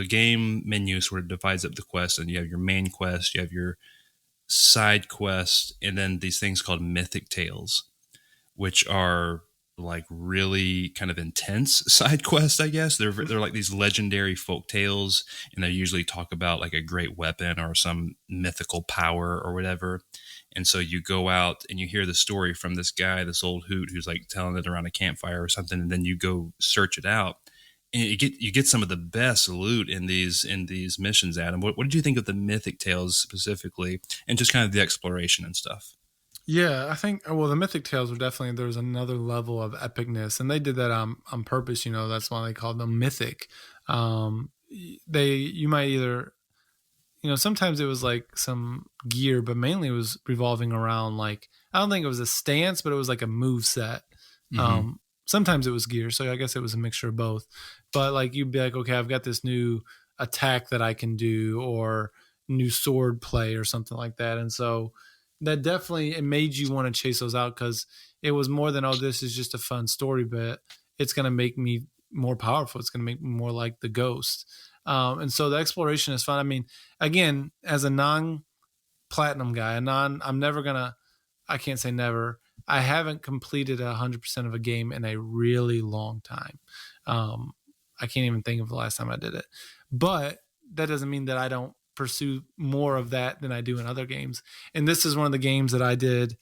game menu sort of divides up the quest, and you have your main quest, you have your side quest, and then these things called mythic tales, which are like really kind of intense side quests, I guess. They're like these legendary folk tales, and they usually talk about like a great weapon or some mythical power or whatever. And so you go out and you hear the story from this guy, this old hoot, who's like telling it around a campfire or something, and then you go search it out. And you get some of the best loot in these missions, Adam. What did you think of the mythic tales specifically, and just kind of the exploration and stuff? Yeah, I think the mythic tales were definitely, there was another level of epicness, and they did that on purpose. That's why they called them mythic. You might either, sometimes it was like some gear, but mainly it was revolving around like, I don't think it was a stance, but it was like a move set. Sometimes it was gear, so I guess it was a mixture of both. But like you'd be like, okay, I've got this new attack that I can do, or new sword play, or something like that. And so that definitely, it made you want to chase those out, because it was more than, this is just a fun story bit. It's going to make me more powerful. It's going to make me more like the ghost. And so the exploration is fun. I mean, again, as a non-platinum guy, I can't say never. I haven't completed 100% of a game in a really long time. I can't even think of the last time I did it. But that doesn't mean that I don't pursue more of that than I do in other games. And this is one of the games that I did,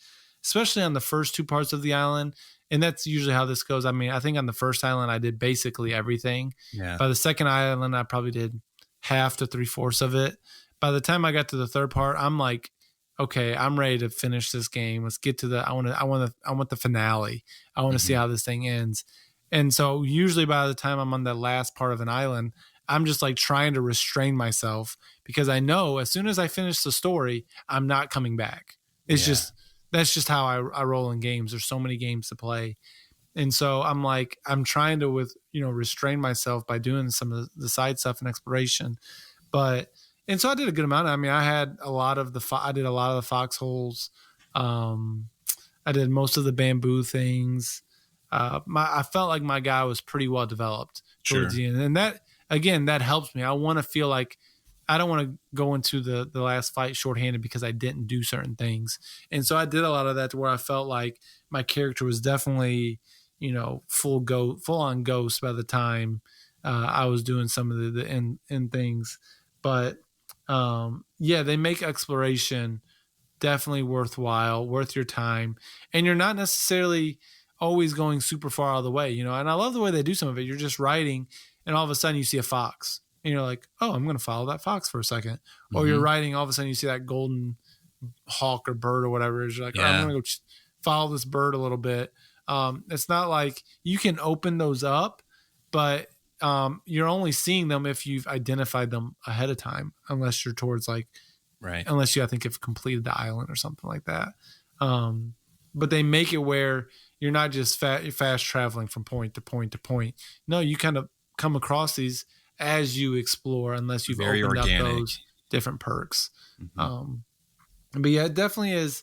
especially on the first two parts of the island. And that's usually how this goes. I mean, I think on the first island, I did basically everything. Yeah. By the second island, I probably did half to 3/4 of it. By the time I got to the third part, I'm like, okay, I'm ready to finish this game. Let's get to I want the finale. I want to see how this thing ends. And so usually by the time I'm on the last part of an island, I'm just like trying to restrain myself, because I know as soon as I finish the story, I'm not coming back. That's just how I roll in games. There's so many games to play. And so I'm trying to restrain myself by doing some of the side stuff and exploration. And so I did a good amount. I mean, I did a lot of the foxholes. I did most of the bamboo things. I felt like my guy was pretty well developed towards the end. And that, again, that helps me. I want to feel like I don't want to go into the last fight shorthanded because I didn't do certain things. And so I did a lot of that to where I felt like my character was definitely, full on ghost by the time I was doing some of the end things. But they make exploration definitely worthwhile, worth your time. And you're not necessarily always going super far out of the way, And I love the way they do some of it. You're just riding, and all of a sudden you see a fox, and you're like, oh, I'm going to follow that fox for a second. Or Mm-hmm. you're riding, all of a sudden you see that golden hawk or bird or whatever it is. You're like, oh, I'm going to go follow this bird a little bit. It's not like you can open those up, but you're only seeing them if you've identified them ahead of time, unless you're towards like, unless you, I think, have completed the island or something like that. But they make it where you're not just fast traveling from point to point to point. No, you kind of come across these as you explore, unless you've opened up those different perks. Mm-hmm. But yeah, it definitely is.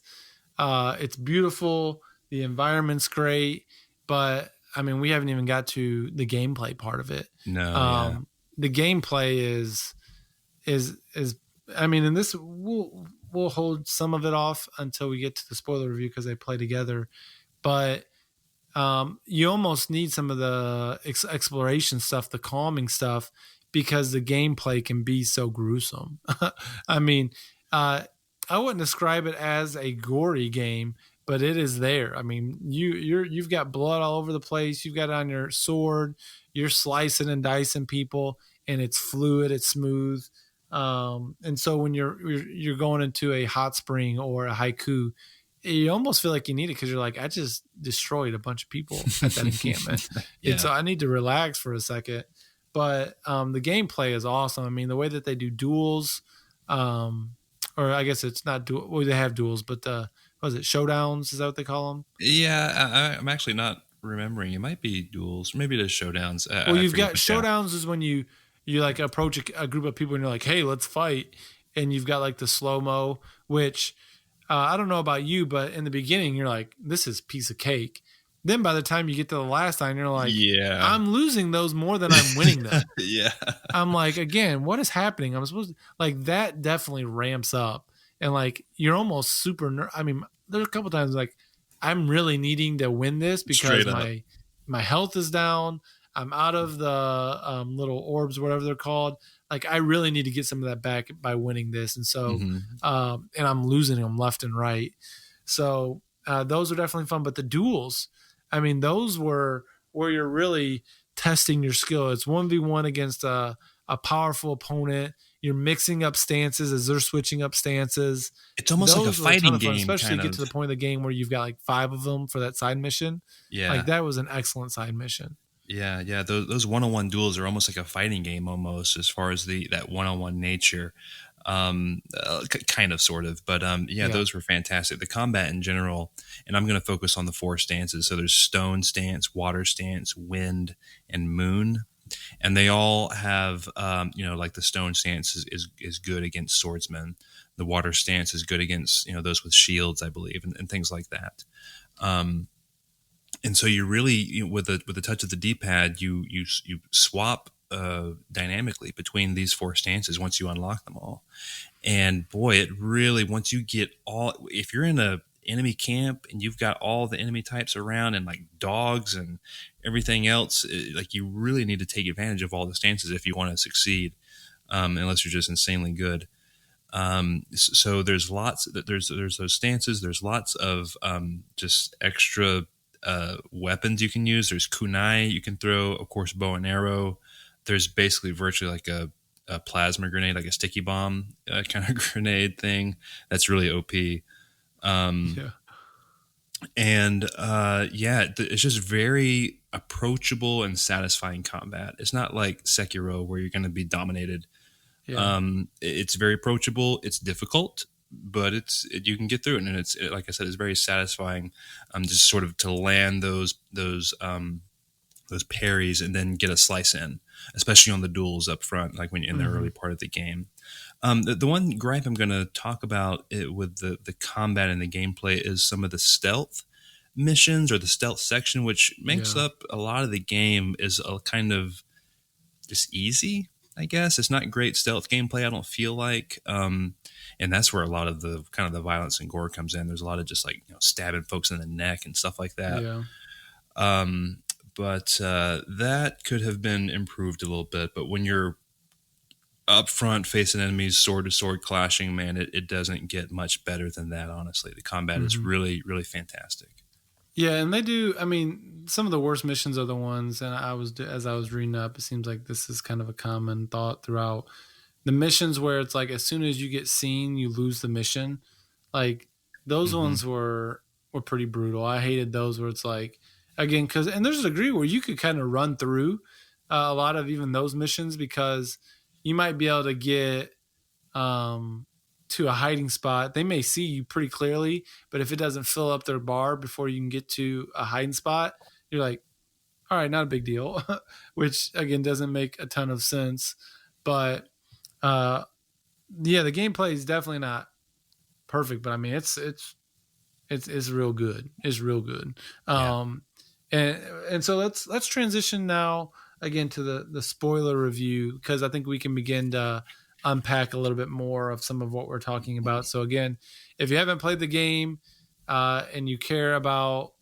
It's beautiful. The environment's great, but I mean, we haven't even got to the gameplay part of it. No, the gameplay is, I mean, and this we'll hold some of it off until we get to the spoiler review because they play together. But you almost need some of the exploration stuff, the calming stuff, because the gameplay can be so gruesome. I mean, I wouldn't describe it as a gory game, but it is there. I mean, you've got blood all over the place. You've got it on your sword. You're slicing and dicing people, and it's fluid. It's smooth. And so when you're going into a hot spring or a haiku, you almost feel like you need it because you're like, I just destroyed a bunch of people at that encampment. And so I need to relax for a second. But the gameplay is awesome. I mean, the way that they do duels, or I guess it's not duel. Well, they have duels, but what is it, showdowns? Is that what they call them? Yeah, I'm actually not remembering. It might be duels, maybe it is showdowns. Well, you've got showdowns is when you like approach a group of people and you're like, hey, let's fight. And you've got like the slow-mo, which I don't know about you, but in the beginning you're like, this is piece of cake. Then by the time you get to the last line, you're like, I'm losing those more than I'm winning them. I'm like, again, what is happening? I'm supposed to, like, that definitely ramps up. And like, you're almost super, I mean, there's a couple times like, I'm really needing to win this because my health is down. I'm out of the little orbs, whatever they're called. Like, I really need to get some of that back by winning this. And so, and I'm losing them left and right. So those are definitely fun. But the duels, I mean, those were where you're really testing your skill. It's 1v1 against a powerful opponent. You're mixing up stances as they're switching up stances. It's almost like a fighting game, especially get to the point of the game where you've got like 5 of them for that side mission. Yeah, like that was an excellent side mission. Yeah. Those one-on-one duels are almost like a fighting game, almost, as far as that one-on-one nature, kind of, sort of. But those were fantastic. The combat in general, and I'm going to focus on the 4 stances. So there's stone stance, water stance, wind, and moon. And they all have, like the stone stance is good against swordsmen. The water stance is good against, those with shields, I believe, and things like that. And so you really, with the touch of the D-pad, you swap dynamically between these 4 stances once you unlock them all. And boy, it really, once you get if you're in a enemy camp and you've got all the enemy types around and like dogs and everything else, like you really need to take advantage of all the stances if you want to succeed, unless you're just insanely good. So there's those stances. There's lots of just extra weapons you can use. There's kunai you can throw, of course, bow and arrow. There's basically virtually like a plasma grenade, like a sticky bomb kind of grenade thing that's really OP. It's just very approachable and satisfying combat. It's not like Sekiro where you're going to be dominated. It's very approachable. It's difficult, but you can get through it, and it's like I said, it's very satisfying. Just sort of to land those parries and then get a slice in, especially on the duels up front, like when you're in the early part of the game. The one gripe I'm going to talk about with the combat and the gameplay is some of the stealth missions or the stealth section, which makes up a lot of the game, is a kind of just easy, I guess. It's not great stealth gameplay, I don't feel like. And that's where a lot of the kind of the violence and gore comes in. There's a lot of just like stabbing folks in the neck and stuff like that. But that could have been improved a little bit. But when you're up front facing enemies, sword to sword clashing, man, it doesn't get much better than that, honestly. The combat is really, really fantastic. Yeah, and they do. I mean, some of the worst missions are the ones, and as I was reading up, it seems like this is kind of a common thought throughout the missions where it's like as soon as you get seen, you lose the mission. Like those Hmm. ones were pretty brutal. I hated those where it's like again because and there's a degree where you could kind of run through a lot of even those missions because you might be able to get um, to a hiding spot. They may see you pretty clearly, but if it doesn't fill up their bar before you can get to a hiding spot, you're like, all right, not a big deal, which again doesn't make a ton of sense. But uh, yeah, the gameplay is definitely not perfect, but I mean, it's real good. It's real good. Yeah. Um, and so let's transition now again to the spoiler review because I think we can begin to unpack a little bit more of some of what we're talking about. So again, if you haven't played the game and you care about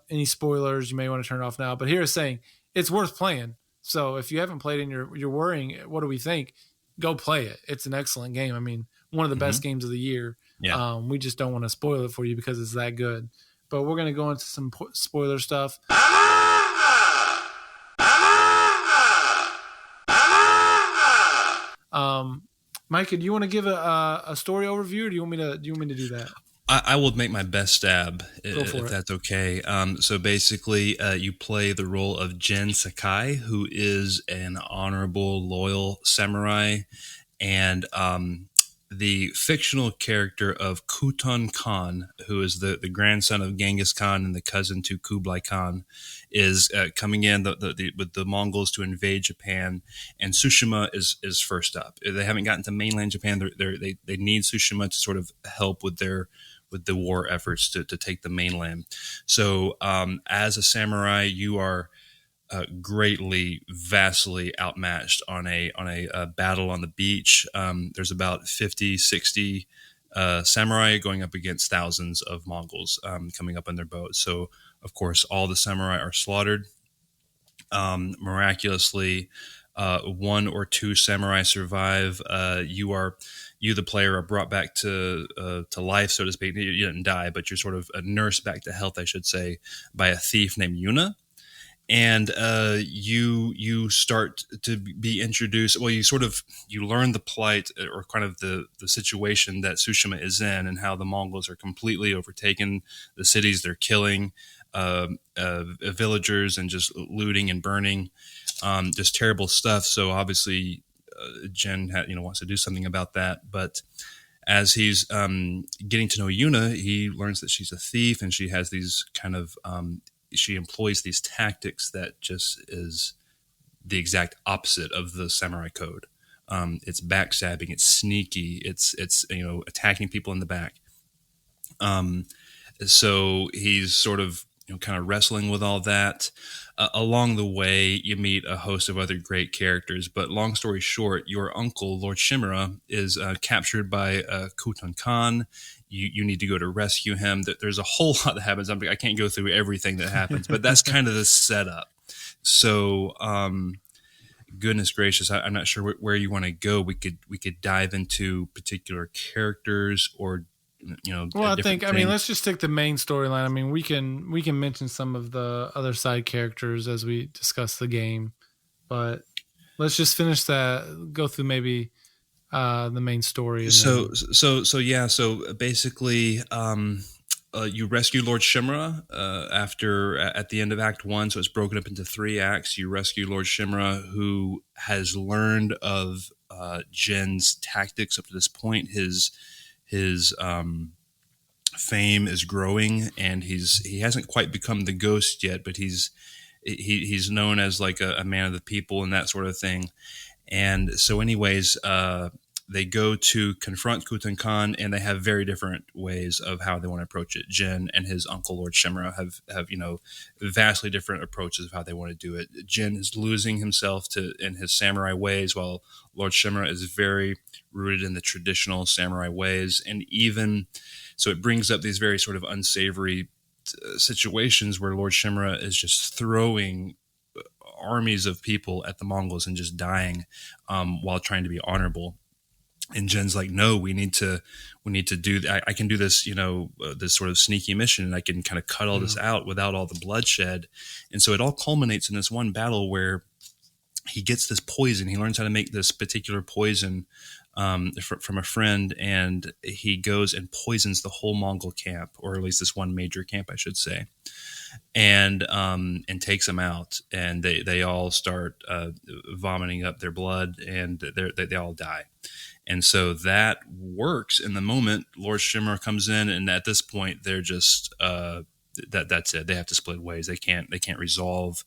any spoilers, you may want to turn it off now. But here is saying it's worth playing. So if you haven't played and you're worrying, what do we think? Go play it. It's an excellent game. I mean, one of the best games of the year. Yeah. We just don't want to spoil it for you because it's that good. But we're going to go into some spoiler stuff. Micah, do you want to give a story overview, or do you want me to do that? I will make my best stab Go for if it. that's okay. So basically, you play the role of Jin Sakai, who is an honorable, loyal samurai, and the fictional character of Kuton Khan, who is the grandson of Genghis Khan and the cousin to Kublai Khan, is coming in with the Mongols to invade Japan, and Tsushima is first up. They haven't gotten to mainland Japan. They need Tsushima to sort of help with the war efforts to take the mainland. So as a samurai, you are greatly, vastly outmatched on a battle on the beach. There's about 50, 60 samurai going up against thousands of Mongols coming up on their boats. So, of course, all the samurai are slaughtered. Miraculously, one or two samurai survive. You, the player, are brought back to life, so to speak. You didn't die, but you're sort of nursed back to health, I should say, by a thief named Yuna. And you start to be introduced. Well, you learn the plight or kind of the situation that Tsushima is in, and how the Mongols are completely overtaken the cities. They're killing villagers and just looting and burning, just terrible stuff. So obviously, Jen wants to do something about that, but as he's getting to know Yuna, he learns that she's a thief, and she has these kind of she employs these tactics that just is the exact opposite of the samurai code. It's backstabbing, it's sneaky, it's attacking people in the back. So he's sort of kind of wrestling with all that. Along the way, you meet a host of other great characters. But long story short, your uncle, Lord Shimura, is captured by Kutan Khan. You need to go to rescue him. There's a whole lot that happens. I can't go through everything that happens, but that's kind of the setup. So, goodness gracious, I'm not sure where you want to go. We could dive into particular characters or Well, I think things. let's just stick to the main storyline. I mean, we can mention some of the other side characters as we discuss the game, but let's just finish that. Go through maybe the main story. And So basically, you rescue Lord Shimura at the end of Act 1. So it's broken up into 3 acts. You rescue Lord Shimura, who has learned of Jin's tactics up to this point. His fame is growing, and he hasn't quite become the ghost yet, but he's known as like a man of the people and that sort of thing. And so anyways, they go to confront Kutan Khan, and they have very different ways of how they want to approach it. Jin and his uncle, Lord Shimura, have vastly different approaches of how they want to do it. Jin is losing himself in his samurai ways, while Lord Shimura is very rooted in the traditional samurai ways. And even so, it brings up these very sort of unsavory situations where Lord Shimura is just throwing armies of people at the Mongols and just dying while trying to be honorable. And Jen's like, no, we need to do. I can do this, this sort of sneaky mission, and I can kind of cut all this out without all the bloodshed. And so it all culminates in this one battle where he gets this poison. He learns how to make this particular poison from a friend, and he goes and poisons the whole Mongol camp, or at least this one major camp, I should say, and takes them out. And they all start vomiting up their blood, and they all die. And so that works in the moment. Lord Shimmer comes in, and at this point, they're just that's it. They have to split ways. They can't resolve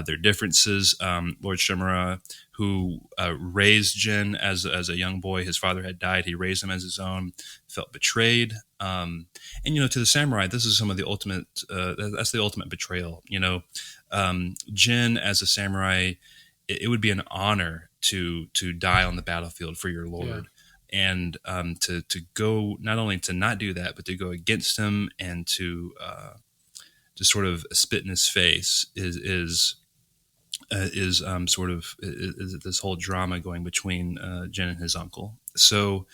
their differences. Lord Shimmer, who raised Jin as a young boy, his father had died. He raised him as his own. Felt betrayed, and to the samurai, this is some of the ultimate. That's the ultimate betrayal. Jin as a samurai, it would be an honor to die on the battlefield for your lord, and to go, not only to not do that, but to go against him and to sort of spit in his face is this whole drama going between Jin and his uncle. So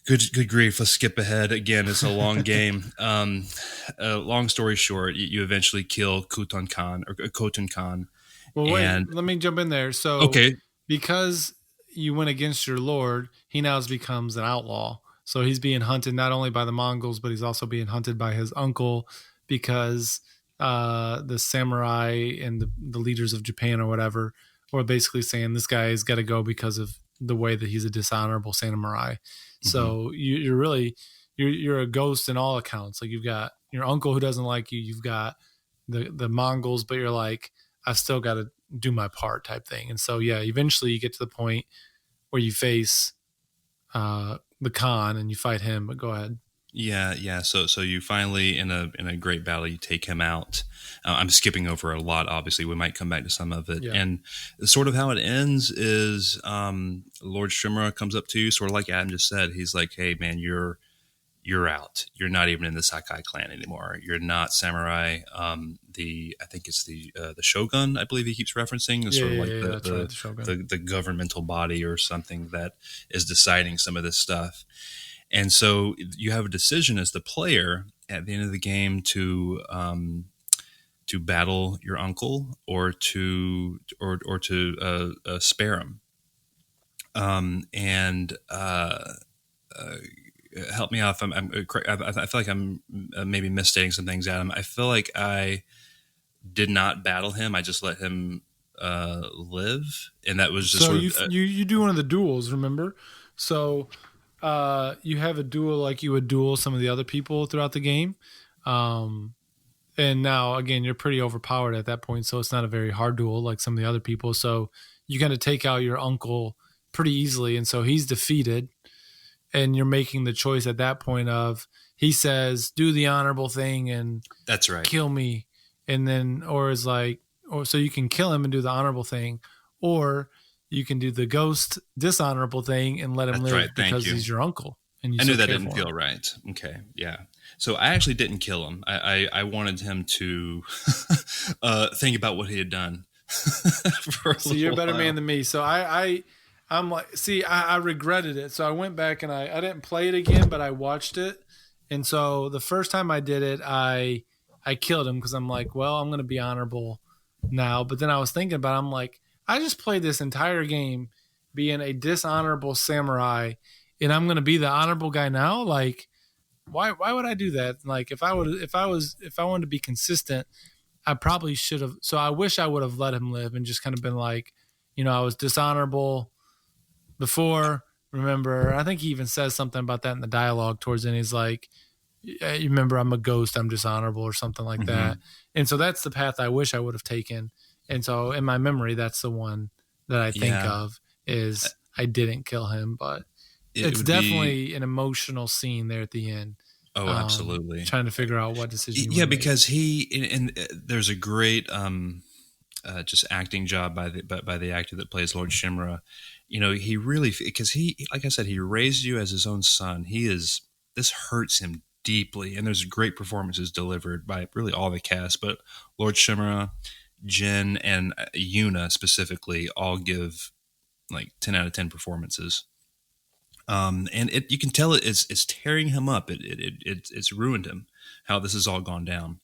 good grief, let's skip ahead again. It's a long game. Long story short, you eventually kill Khotun Khan. Well, wait, let me jump in there. So, okay, because you went against your lord, he now becomes an outlaw. So he's being hunted not only by the Mongols, but he's also being hunted by his uncle, because the samurai and the leaders of Japan or whatever were basically saying this guy has got to go because of the way that he's a dishonorable samurai. Mm-hmm. So you're a ghost in all accounts. Like, you've got your uncle who doesn't like you. You've got the Mongols, but you're like, I've still got to do my part type thing. And so, eventually you get to the point where you face the Khan and you fight him, but go ahead. Yeah. So you finally, in a great battle, you take him out. I'm skipping over a lot, obviously. We might come back to some of it. Yeah. And sort of how it ends is Lord Shimura comes up to you, sort of like Adam just said. He's like, hey, man, you're out. You're not even in the Sakai clan anymore. You're not samurai. I think it's the shogun, I believe he keeps referencing. It's sort of like the governmental body or something that is deciding some of this stuff. And so you have a decision as the player at the end of the game to battle your uncle or to spare him. Help me out if I feel like I'm maybe misstating some things, Adam. I feel like I did not battle him. I just let him live, and that was just so you do one of the duels, remember? So you have a duel like you would duel some of the other people throughout the game, and now again you're pretty overpowered at that point, so it's not a very hard duel like some of the other people. So you kind of take out your uncle pretty easily, and so he's defeated. And you're making the choice at that point of, he says, do the honorable thing and that's right, kill me. And then, so you can kill him and do the honorable thing, or you can do the ghost dishonorable thing and let him live because he's your uncle. And I knew that didn't feel right. Okay. Yeah. So I actually didn't kill him. I wanted him to think about what he had done. So you're a better man than me. So I'm like, I regretted it. So I went back and I didn't play it again, but I watched it. And so the first time I did it, I killed him because I'm like, well, I'm going to be honorable now. But then I was thinking about it, I'm like, I just played this entire game being a dishonorable samurai, and I'm going to be the honorable guy now. Like, why would I do that? Like, if I wanted to be consistent, I probably should have. So I wish I would have let him live and just kind of been like, I was dishonorable before. Remember, I think he even says something about that in the dialogue towards the end. He's like, you remember, I'm a ghost, I'm dishonorable, or something like that. And so that's the path I wish I would have taken. And so in my memory, that's the one that I think of, is I didn't kill him, but it's definitely an emotional scene there at the end. Oh, absolutely. Trying to figure out what decision. Yeah, because there's a great just acting job by the actor that plays Lord Shimura. He really, because he, like I said, he raised you as his own son. This hurts him deeply, and there's great performances delivered by really all the cast, but Lord Shimura, Jin, and Yuna specifically all give like 10 out of 10 performances. And you can tell it's tearing him up. It's ruined him. How this has all gone down.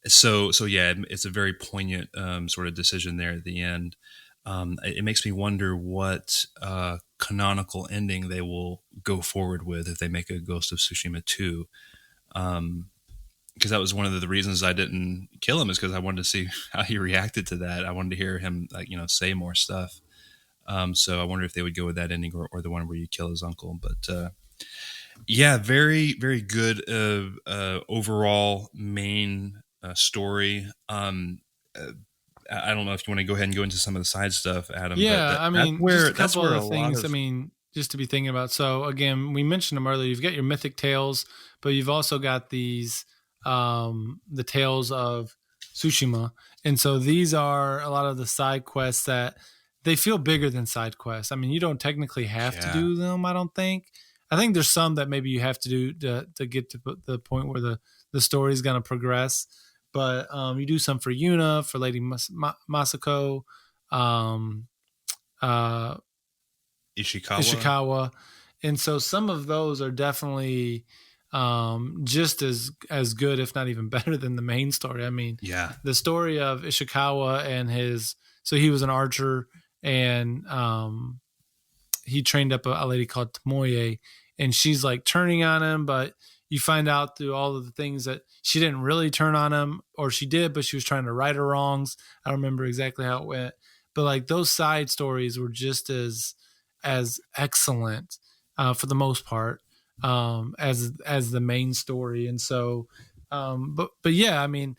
So yeah, it's a very poignant sort of decision there at the end. It makes me wonder what canonical ending they will go forward with if they make a Ghost of Tsushima 2. Because that was one of the reasons I didn't kill him, is because I wanted to see how he reacted to that. I wanted to hear him say more stuff. So I wonder if they would go with that ending or the one where you kill his uncle. But yeah, very, very good overall main story. I don't know if you want to go ahead and go into some of the side stuff, Adam. Yeah, but I mean, just a couple of things. Of, I mean, just to be thinking about. So again, we mentioned them earlier. You've got your mythic tales, but you've also got these the tales of Tsushima, and so these are a lot of the side quests that they feel bigger than side quests. I mean, you don't technically have to do them. I don't think. I think there's some that maybe you have to do to get to the point where the story is going to progress. But you do some for Yuna, for Lady Masako, Ishikawa. And so some of those are definitely just as good, if not even better than the main story. I mean, yeah, the story of Ishikawa and so he was an archer, and he trained up a lady called Tomoye, and she's like turning on him, but you find out through all of the things that she didn't really turn on him, or she did, but she was trying to right her wrongs. I don't remember exactly how it went, but like those side stories were just as excellent for the most part as the main story. And so, but yeah, I mean,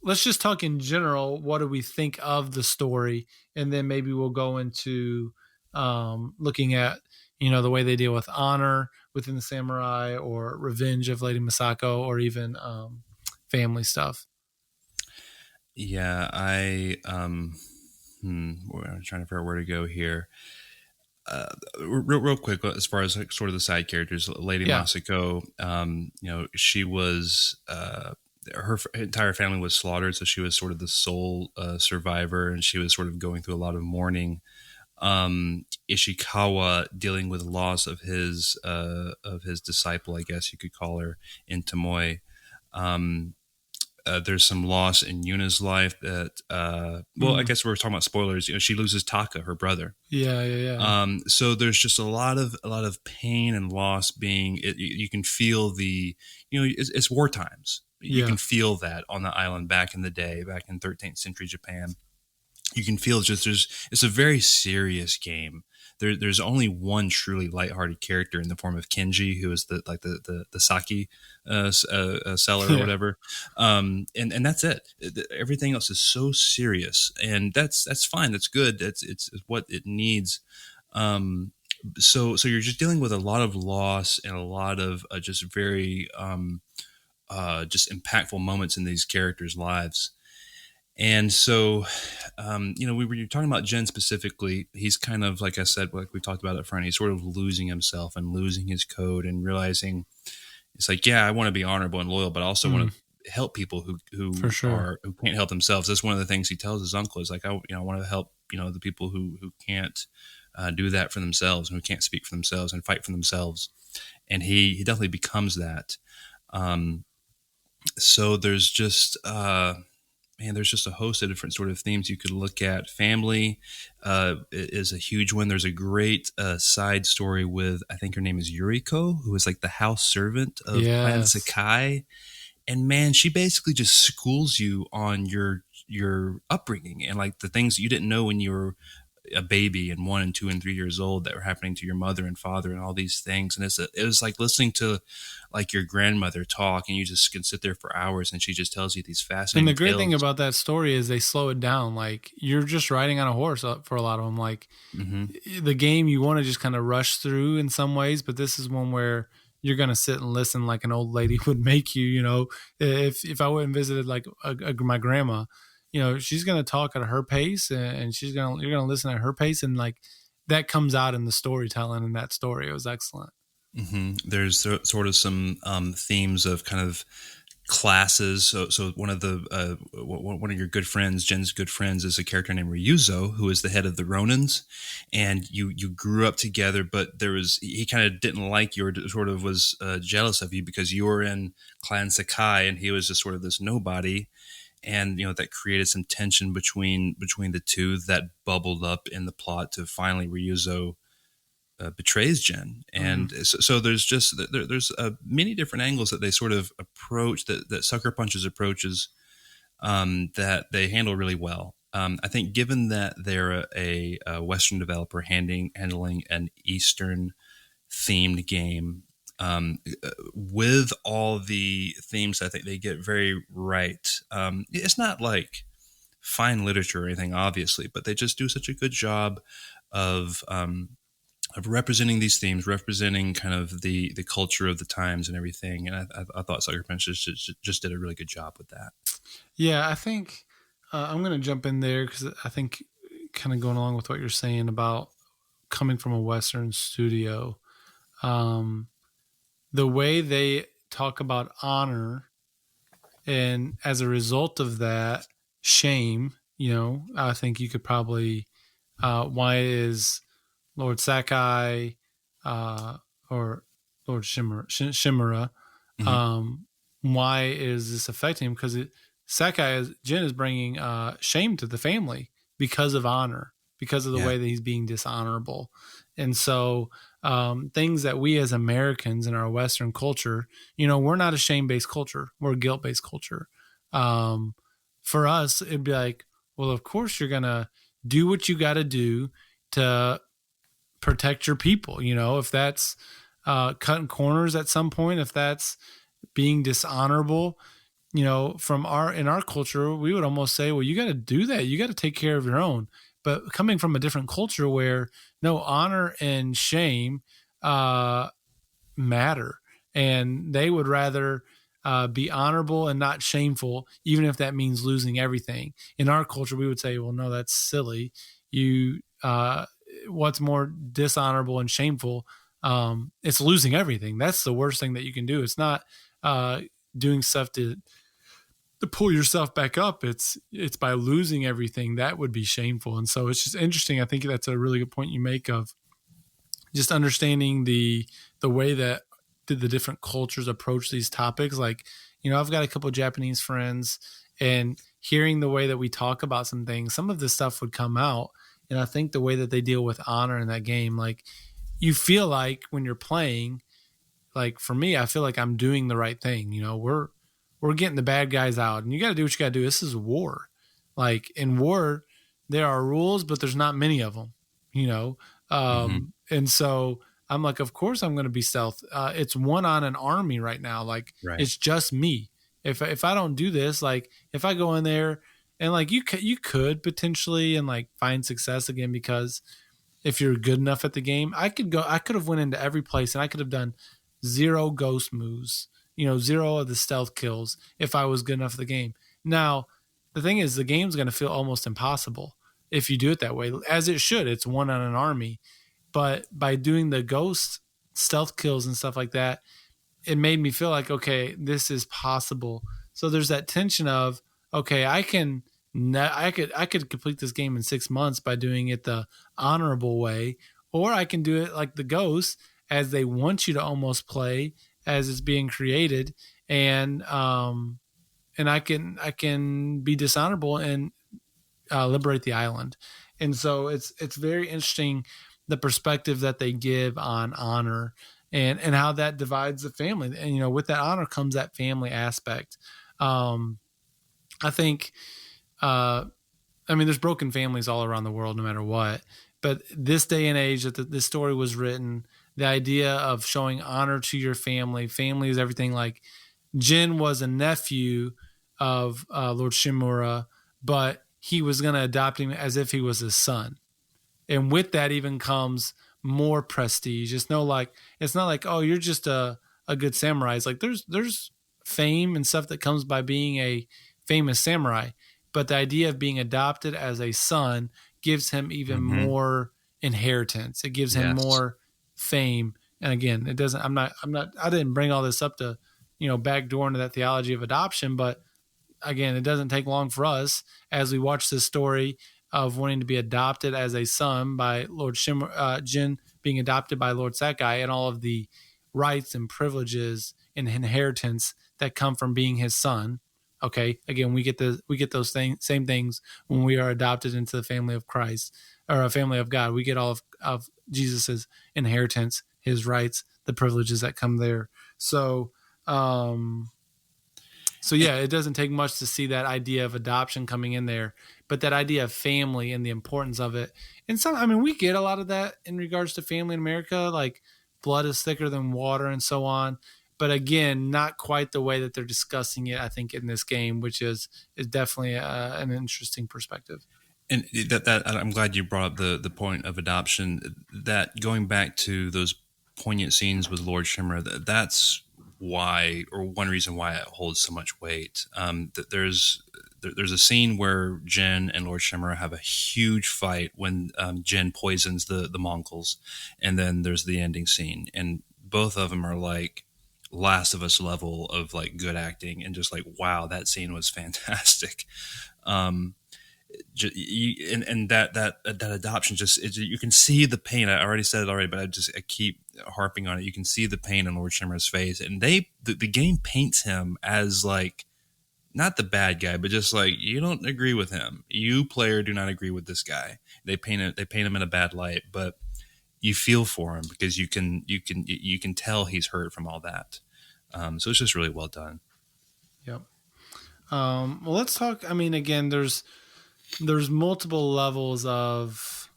let's just talk in general. What do we think of the story? And then maybe we'll go into looking at, the way they deal with honor within the samurai, or revenge of Lady Masako, or even family stuff. Yeah, I'm trying to figure out where to go here. Real quick, as far as like sort of the side characters, Lady Masako, she was her entire family was slaughtered, so she was sort of the sole survivor, and she was sort of going through a lot of mourning. Ishikawa dealing with loss of his disciple, I guess you could call her, in Tomoe. There's some loss in Yuna's life that, I guess we're talking about spoilers. She loses Taka, her brother. Yeah. So there's just a lot of pain and loss being. You can feel it's war times. You can feel that on the island back in the day, back in 13th century Japan. You can feel it's a very serious game. There's only one truly lighthearted character in the form of Kenji, who is the sake seller or whatever, and that's it. Everything else is so serious, and that's fine. That's good. It's what it needs. So you're just dealing with a lot of loss and a lot of just very just impactful moments in these characters' lives. And so, we were talking about Jen specifically. He's kind of, like I said, like we talked about up front, he's sort of losing himself and losing his code, and realizing it's like, yeah, I want to be honorable and loyal, but I also want to help people who can't help themselves. That's one of the things he tells his uncle, is like, I want to help, the people who can't do that for themselves, and who can't speak for themselves and fight for themselves. And he definitely becomes that. So there's just, there's just a host of different sort of themes you could look at. Family is a huge one. There's a great side story with, I think her name is Yuriko, who is like the house servant of Clan Sakai. And man, she basically just schools you on your upbringing and like the things you didn't know when you were a baby and 1 and 2 and 3 years old that were happening to your mother and father and all these things. And it was like listening to like your grandmother talk, and you just can sit there for hours, and she just tells you these fascinating And the great tales. thing about that story is they slow it down. Like, you're just riding on a horse for a lot of them. Like the game, you want to just kind of rush through in some ways, but this is one where you're going to sit and listen like an old lady would make you, if I went and visited like my grandma, she's going to talk at her pace, and you're going to listen at her pace. And like that comes out in the storytelling in that story. It was excellent. There's sort of some themes of kind of classes. So one of your good friends, Jen's good friends, is a character named Ryuzo, who is the head of the Ronins, and you grew up together. But he kind of didn't like you, or sort of was jealous of you because you were in Clan Sakai and he was just sort of this nobody. And that created some tension between the two that bubbled up in the plot to finally Ryuzo betrays Jen. And so there's many different angles that they sort of approach, that Sucker Punches approaches, that they handle really well. I think given that they're a Western developer handling an Eastern themed game, with all the themes, I think they get very right. It's not like fine literature or anything, obviously, but they just do such a good job of representing these themes, representing kind of the culture of the times and everything. And I thought Sucker Punch just did a really good job with that. Yeah, I think I'm going to jump in there because I think kind of going along with what you're saying about coming from a Western studio, the way they talk about honor, and as a result of that, shame, I think you could probably, why is Lord Sakai or Lord Shimura, why is this affecting him? Because Jen is bringing shame to the family because of honor, because of the way that he's being dishonorable. And so things that we as Americans in our Western culture, we're not a shame-based culture. We're a guilt-based culture. For us, it'd be like, well, of course you're going to do what you got to do to protect your people. If that's cutting corners at some point, if that's being dishonorable, in our culture, we would almost say, well, you got to do that. You got to take care of your own. But coming from a different culture where no, honor and shame matter, and they would rather be honorable and not shameful, even if that means losing everything. In our culture, we would say, well, no, that's silly. What's more dishonorable and shameful? It's losing everything. That's the worst thing that you can do. It's not doing stuff to pull yourself back up. It's by losing everything. That would be shameful. And so it's just interesting. I think that's a really good point you make of just understanding the way that the different cultures approach these topics. Like, I've got a couple of Japanese friends, and hearing the way that we talk about some things, some of this stuff would come out. And I think the way that they deal with honor in that game, like, you feel like when you're playing, like for me, I feel like I'm doing the right thing. We're getting the bad guys out, and you got to do what you got to do. This is war. Like in war, there are rules, but there's not many of them, And so I'm like, of course I'm going to be stealth. It's one on an army right now. Like It's just me. If I don't do this, like if I go in there and like you could potentially and like find success again, because if you're good enough at the game, I could have went into every place and I could have done 0 ghost moves, 0 of the stealth kills if I was good enough at the game. Now, the thing is, the game's going to feel almost impossible if you do it that way, as it should. It's one on an army. But by doing the ghost stealth kills and stuff like that, it made me feel like, okay, this is possible. So there's that tension of, okay, I could complete this game in 6 months by doing it the honorable way, or I can do it like the ghosts, as they want you to almost play as it's being created, and I can be dishonorable and liberate the island. And so it's very interesting, the perspective that they give on honor and how that divides the family. And with that honor comes that family aspect. I think there's broken families all around the world no matter what, but this day and age that this story was written, the idea of showing honor to your family is everything. Like, Jin was a nephew of Lord Shimura, but he was going to adopt him as if he was his son. And with that even comes more prestige. It's not like, oh, you're just a good samurai. It's like there's fame and stuff that comes by being a famous samurai. But the idea of being adopted as a son gives him even more inheritance. It gives him more fame. And again, it doesn't, I didn't bring all this up to backdoor into that theology of adoption. But again, it doesn't take long for us as we watch this story of wanting to be adopted as a son by Lord Jin being adopted by Lord Sakai, and all of the rights and privileges and inheritance that come from being his son. Okay, again, we get those same things when we are adopted into the family of Christ, or a family of God. We get all of Jesus's inheritance, his rights, the privileges that come there. So yeah, it doesn't take much to see that idea of adoption coming in there, but that idea of family and the importance of it. And we get a lot of that in regards to family in America, like blood is thicker than water and so on. But again, not quite the way that they're discussing it, I think, in this game, which is definitely an interesting perspective. And that I'm glad you brought up the point of adoption. That going back to those poignant scenes with Lord Shimmer, that's why, or one reason why it holds so much weight. There's a scene where Jin and Lord Shimmer have a huge fight when Jin poisons the Mongols, and then there's the ending scene, and both of them are like Last of Us level of like good acting, and just like, wow, that scene was fantastic. And that adoption, you can see the pain. I already said it already, but I keep harping on it. You can see the pain in Lord Shimmer's face, and the game paints him as like not the bad guy, but just like, you don't agree with him. You, player, do not agree with this guy. They paint him in a bad light, but you feel for him because you can tell he's hurt from all that. So it's just really well done. Yep. Well, let's talk. Again, there's multiple levels of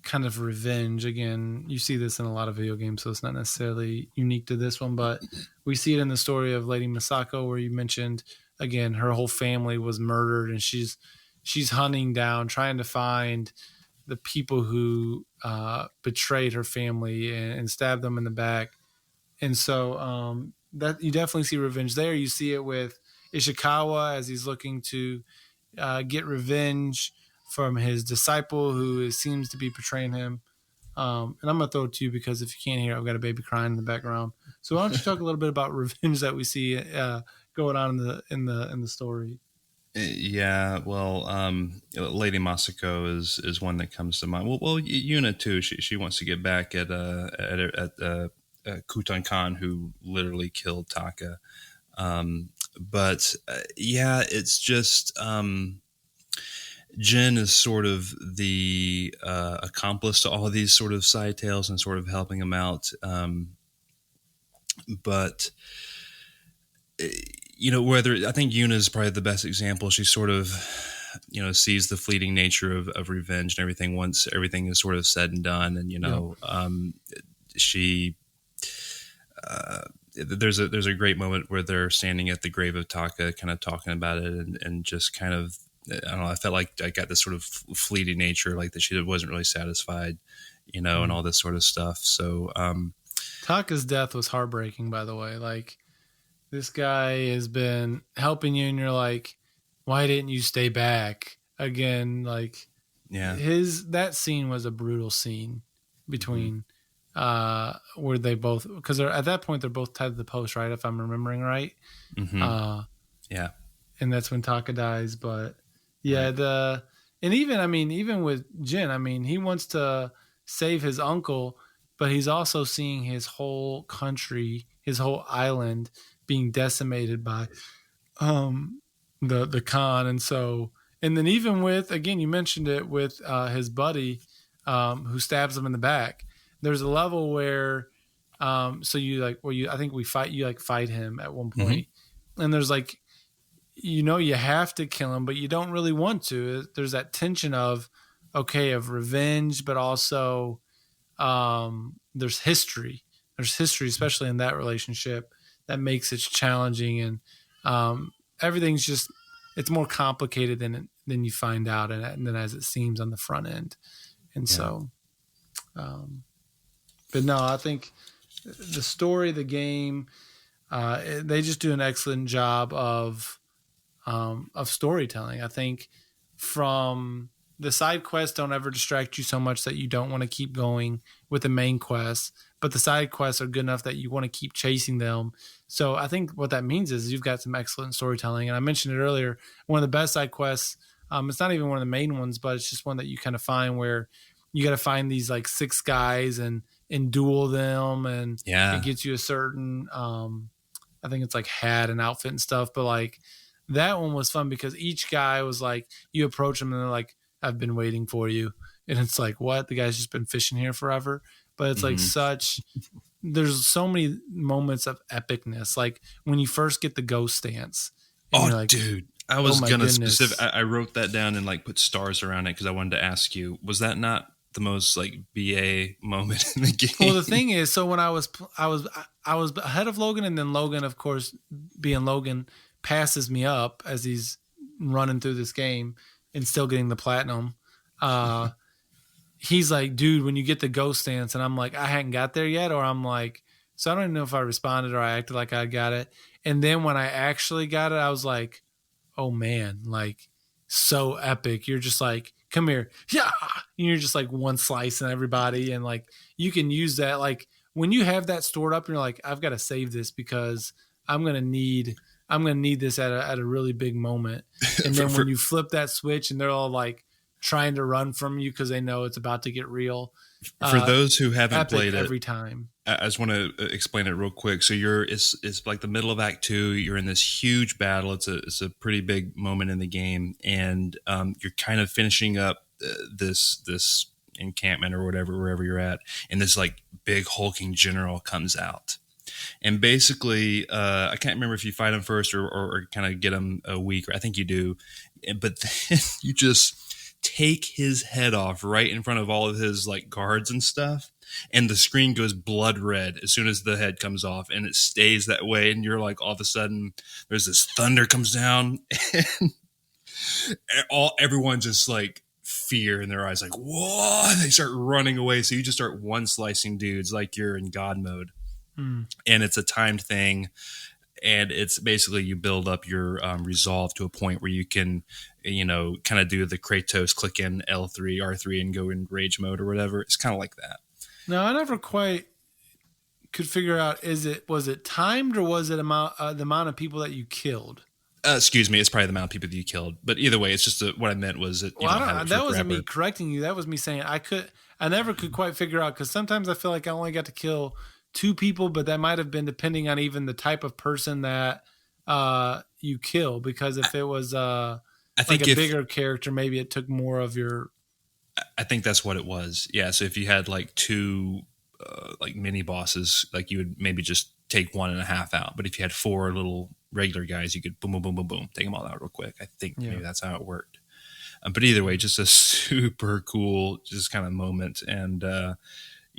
kind of revenge. Again, you see this in a lot of video games, so it's not necessarily unique to this one, but we see it in the story of Lady Masako, where you mentioned, again, her whole family was murdered, and she's hunting down, trying to find the people who betrayed her family and stabbed them in the back. And so that you definitely see revenge there. You see it with Ishikawa as he's looking to get revenge from his disciple who seems to be betraying him. And I'm going to throw it to you because if you can't hear, I've got a baby crying in the background. So why don't you talk a little bit about revenge that we see going on in the story? Yeah, well, Lady Masako is one that comes to mind. Well, Yuna too. She wants to get back at Kutan Khan, who literally killed Taka. But it's just Jin is sort of the accomplice to all of these sort of side tales and sort of helping him out. But whether I think Yuna is probably the best example. She sort of, sees the fleeting nature of revenge and everything once everything is sort of said and done. And, she, there's a great moment where they're standing at the grave of Taka, kind of talking about it and just kind of, I don't know, I felt like I got this sort of fleeting nature, like that she wasn't really satisfied, and all this sort of stuff. So, Taka's death was heartbreaking, by the way. Like, this guy has been helping you, and you're like, why didn't you stay back? Again, like, that scene was a brutal scene between where they both, because at that point they're both tied to the post, right? If I'm remembering right. Mm-hmm. And that's when Taka dies. But right. Even with Jin, he wants to save his uncle, but he's also seeing his whole country, his whole island being decimated by the Khan. And then even with, again, you mentioned it with his buddy who stabs him in the back. There's a level where I think we fight, you like fight him at one point. Mm-hmm. And there's like, you have to kill him, but you don't really want to. There's that tension of revenge, but also there's history. There's history, especially in that relationship, that makes it challenging, and everything's just, it's more complicated than you find out and than as it seems on the front end. And so, but no, I think the story, the game, they just do an excellent job of storytelling. I think from the side quests don't ever distract you so much that you don't want to keep going with the main quests, but the side quests are good enough that you want to keep chasing them. So I think what that means is you've got some excellent storytelling. And I mentioned it earlier, one of the best side quests, it's not even one of the main ones, but it's just one that you kind of find where you got to find these like 6 guys and duel them. And it gets you a certain, I think it's like hat and outfit and stuff. But like that one was fun because each guy was like, you approach them and they're like, I've been waiting for you. And it's like, what? The guy's just been fishing here forever. But it's like there's so many moments of epicness. Like when you first get the ghost stance. Oh, like, dude. I was I wrote that down and like put stars around it because I wanted to ask you, was that not the most like BA moment in the game? Well, the thing is, so when I was ahead of Logan, and then Logan, of course, being Logan, passes me up as he's running through this game and still getting the platinum. He's like, dude, when you get the ghost stance, and I'm like, I hadn't got there yet, or I'm like, so I don't even know if I responded or I acted like I got it. And then when I actually got it, I was like, oh man, like so epic. You're just like, come here. Yeah. And you're just like one slicing everybody. And like, you can use that. Like when you have that stored up, you're like, I've got to save this because I'm going to need this at a really big moment. And then when you flip that switch and they're all like trying to run from you because they know it's about to get real. For those who haven't played it every time, I just want to explain it real quick. So it's like the middle of Act 2. You're in this huge battle. It's a pretty big moment in the game, and you're kind of finishing up this encampment or whatever, wherever you're at, and this like big hulking general comes out, and basically I can't remember if you fight him first or kind of get him weak. I think you do, but then you just take his head off right in front of all of his like guards and stuff. And the screen goes blood red as soon as the head comes off, and it stays that way. And you're like, all of a sudden, there's this thunder comes down, and everyone just like fear in their eyes, like, whoa! They start running away. So you just start one slicing dudes like you're in God mode, and it's a timed thing. And it's basically you build up your resolve to a point where you can, kind of do the Kratos click in L3, R3, and go in rage mode or whatever. It's kind of like that. No, I never quite could figure out, was it timed or was it the amount of people that you killed? Excuse me, it's probably the amount of people that you killed. But either way, it's just what I meant was that that wasn't me correcting you. That was me saying I never could quite figure out, because sometimes I feel like I only got to kill 2 people, but that might have been depending on even the type of person that you kill. Because if it was I think a bigger character, maybe it took more of your... I think that's what it was. Yeah. So if you had like 2 like mini bosses, like you would maybe just take 1.5 out. But if you had 4 little regular guys, you could boom, boom, boom, boom, boom, take them all out real quick. I think maybe that's how it worked. But either way, just a super cool, just kind of moment. And,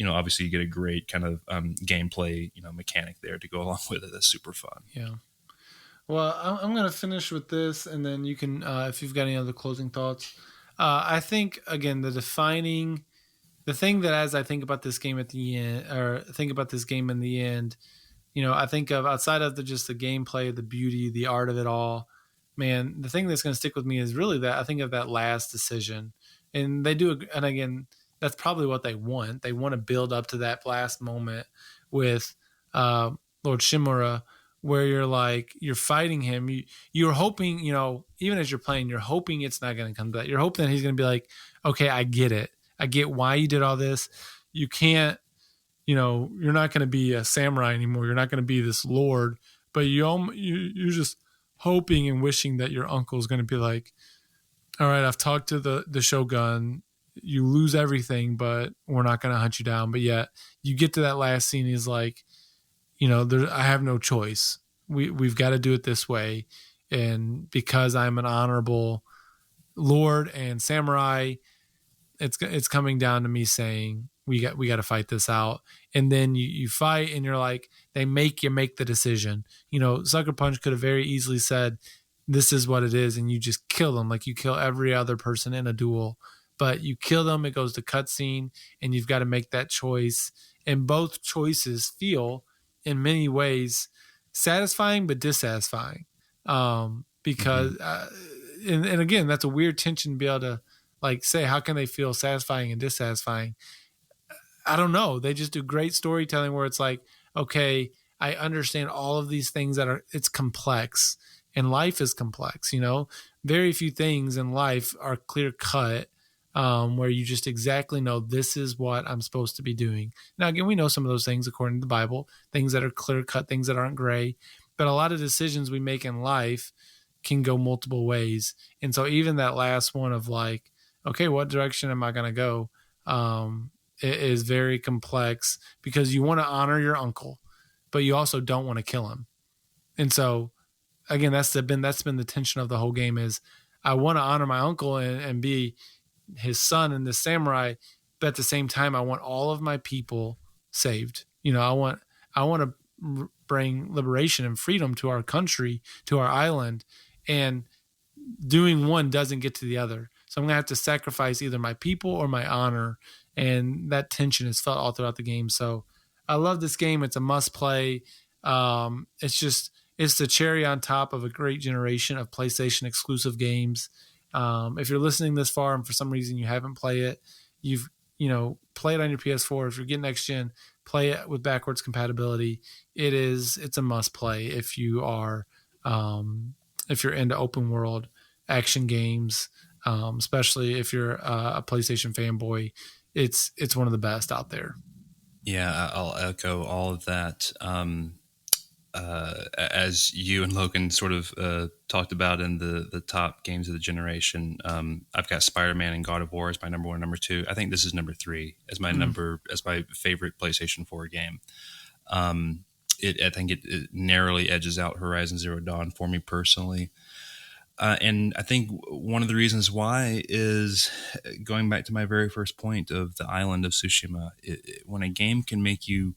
obviously you get a great kind of gameplay, mechanic there to go along with it. That's super fun. Yeah. Well, I'm going to finish with this, and then you can, if you've got any other closing thoughts. I think, again, the thing that as I think about this game at the end, or think about this game in the end, I think of, outside of just the gameplay, the beauty, the art of it all, man, the thing that's going to stick with me is really that I think of that last decision. And they do, and again, that's probably what they want. They want to build up to that last moment with Lord Shimura, where you're fighting him. You're hoping, even as you're playing, you're hoping it's not going to come to that. You're hoping that he's going to be like, okay, I get it. I get why you did all this. You can't, you're not going to be a samurai anymore. You're not going to be this lord, but you're just hoping and wishing that your uncle is going to be like, all right, I've talked to the shogun. You lose everything, but we're not going to hunt you down. But yet you get to that last scene. He's like, I have no choice. We've got to do it this way. And because I'm an honorable lord and samurai, it's coming down to me saying, we got to fight this out. And then you fight, and you're like, they make you make the decision. Sucker Punch could have very easily said, this is what it is. And you just kill them like you kill every other person in a duel. But you kill them, it goes to cutscene, and you've got to make that choice. And both choices feel, in many ways, satisfying but dissatisfying. Because, and again, that's a weird tension to be able to like say, how can they feel satisfying and dissatisfying? I don't know. They just do great storytelling where it's like, okay, I understand all of these things it's complex, and life is complex, very few things in life are clear cut, where you just exactly know this is what I'm supposed to be doing. Now, again, we know some of those things according to the Bible, things that are clear cut, things that aren't gray, but a lot of decisions we make in life can go multiple ways. And so even that last one of like, okay, what direction am I going to go? It is very complex because you want to honor your uncle, but you also don't want to kill him. And so again, that's been the tension of the whole game is I want to honor my uncle and be his son and the samurai, but at the same time, I want all of my people saved. I want to bring liberation and freedom to our country, to our island, and doing one doesn't get to the other. So I'm going to have to sacrifice either my people or my honor. And that tension is felt all throughout the game. So I love this game. It's a must play. It's the cherry on top of a great generation of PlayStation exclusive games. If you're listening this far and for some reason you haven't played it, play it on your PS4. If you're getting next gen, play it with backwards compatibility. It's a must play if you are, if you're into open world action games, especially if you're a PlayStation fanboy. It's one of the best out there. Yeah, I'll echo all of that. As you and Logan sort of talked about in the top games of the generation, I've got Spider-Man and God of War as my number one, number two. I think this is number three as my as my favorite PlayStation 4 game. I think it narrowly edges out Horizon Zero Dawn for me personally. And I think one of the reasons why is going back to my very first point of the island of Tsushima. When a game can make you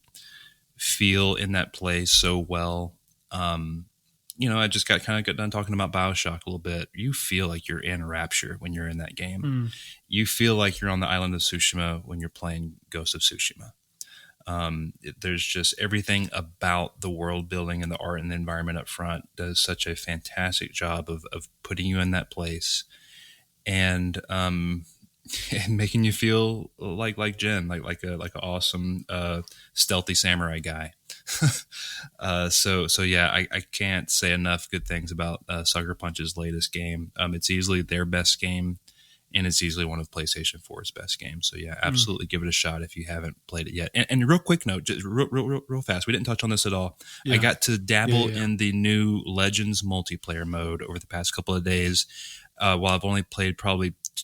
feel in that place so well, I just got done talking about BioShock a little bit. You feel like you're in rapture when you're in that game. You feel like you're on the island of Tsushima when you're playing Ghost of Tsushima. There's just everything about the world building and the art and the environment up front does such a fantastic job of putting you in that place and making you feel like Jen, like an awesome stealthy samurai guy. So yeah, I can't say enough good things about Sucker Punch's latest game. It's easily their best game. And it's easily one of PlayStation 4's best games. So yeah, absolutely give it a shot if you haven't played it yet. And real quick note, just real fast, we didn't touch on this at all. Yeah. I got to dabble in the new Legends multiplayer mode over the past couple of days. While I've only played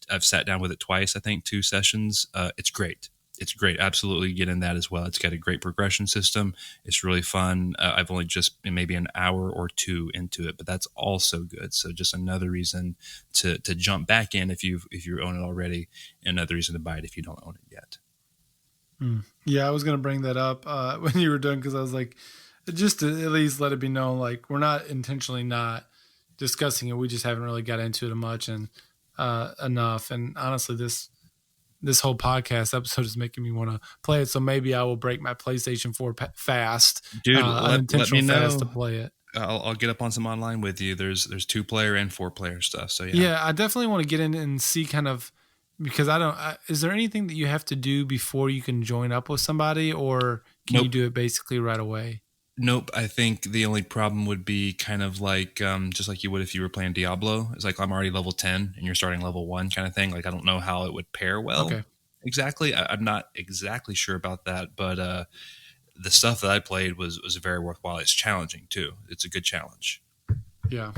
I've sat down with it twice, I think 2 sessions. It's great. It's great. Absolutely get in that as well. It's got a great progression system. It's really fun. I've only just maybe an hour or 2 into it, but that's also good. So just another reason to jump back in if you own it already, and another reason to buy it if you don't own it yet. Yeah, I was going to bring that up when you were done because I was like, just to at least let it be known, like we're not intentionally not discussing it. We just haven't really got into it much and enough. And honestly, this whole podcast episode is making me want to play it. So maybe I will break my PlayStation 4 fast. Dude, let me know. Fast to play it. I'll get up on some online with you. There's 2-player and 4-player stuff. So yeah. Yeah, I definitely want to get in and see kind of, because is there anything that you have to do before you can join up with somebody, or can you do it basically right away? Nope. I think the only problem would be kind of like, just like you would if you were playing Diablo. It's like I'm already level 10 and you're starting level 1 kind of thing. Like I don't know how it would pair well. Okay. Exactly. I'm not exactly sure about that, but the stuff that I played was very worthwhile. It's challenging too. It's a good challenge. Yeah.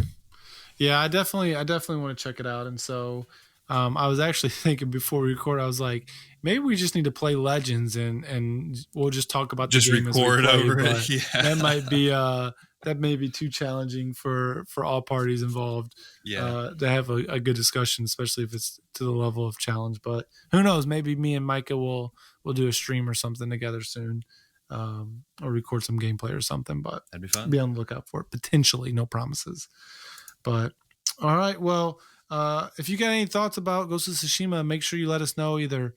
I definitely want to check it out. And so I was actually thinking before we record, I was like, maybe we just need to play Legends and we'll just talk about the game record as we play, over it. Yeah. That may be too challenging for all parties involved. Yeah. To have a good discussion, especially if it's to the level of challenge. But who knows? Maybe me and Micah will do a stream or something together soon, or record some gameplay or something. But that'd be fun. Be on the lookout for it. Potentially, no promises. But all right, well. If you got any thoughts about Ghost of Tsushima, make sure you let us know. Either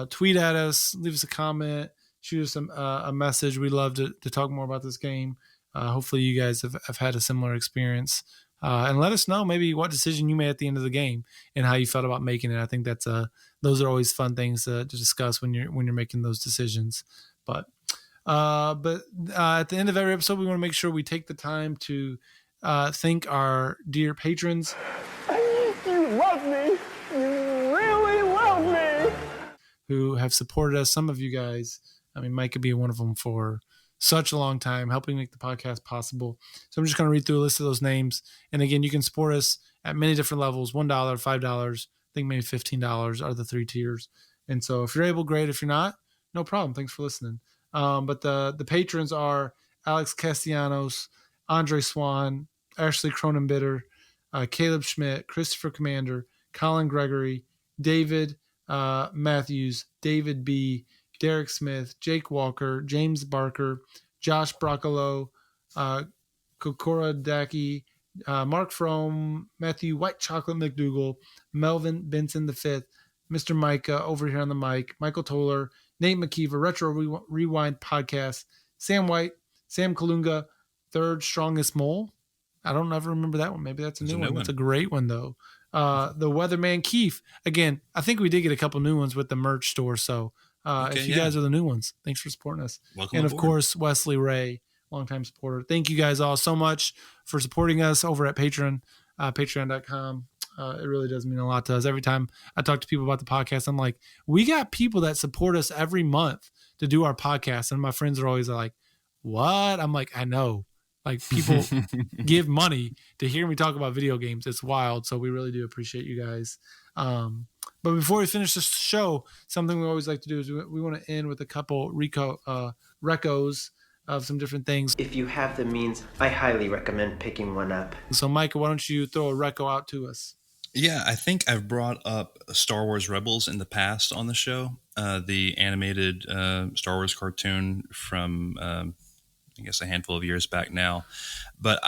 tweet at us, leave us a comment, shoot us a message. We'd love to talk more about this game. Hopefully you guys have had a similar experience and let us know maybe what decision you made at the end of the game and how you felt about making it. I think that's those are always fun things to discuss when you're making those decisions. But at the end of every episode, we want to make sure we take the time to thank our dear patrons. You love me. You really love me. Who have supported us. Some of you guys, I mean, Mike could be one of them for such a long time, helping make the podcast possible. So I'm just going to read through a list of those names. And again, you can support us at many different levels, $1, $5, I think maybe $15 are the 3 tiers. And so if you're able, great. If you're not, no problem. Thanks for listening. But the patrons are Alex Castellanos, Andre Swan, Ashley Cronenbitter, Caleb Schmidt, Christopher Commander, Colin Gregory, David Matthews, David B., Derek Smith, Jake Walker, James Barker, Josh Broccolo, Kokora Daki, Mark Frome, Matthew White Chocolate McDougal, Melvin Benson V, Mr. Micah over here on the mic, Michael Toller, Nate McKeever, Retro Rewind Podcast, Sam White, Sam Kalunga, Third Strongest Mole. I don't ever remember that one. Maybe that's a new one. That's a great one, though. The Weatherman Keith. Again, I think we did get a couple new ones with the merch store. So if you guys are the new ones, thanks for supporting us. Welcome and, aboard. Of course, Wesley Ray, longtime supporter. Thank you guys all so much for supporting us over at Patron, patreon.com. It really does mean a lot to us. Every time I talk to people about the podcast, I'm like, we got people that support us every month to do our podcast. And my friends are always like, what? I'm like, I know. Like, people give money to hear me talk about video games. It's wild. So we really do appreciate you guys. But before we finish this show, something we always like to do is we want to end with a couple recos of some different things. If you have the means, I highly recommend picking one up. So, Micah, why don't you throw a reco out to us? Yeah, I think I've brought up Star Wars Rebels in the past on the show, the animated Star Wars cartoon from, I guess, a handful of years back now. But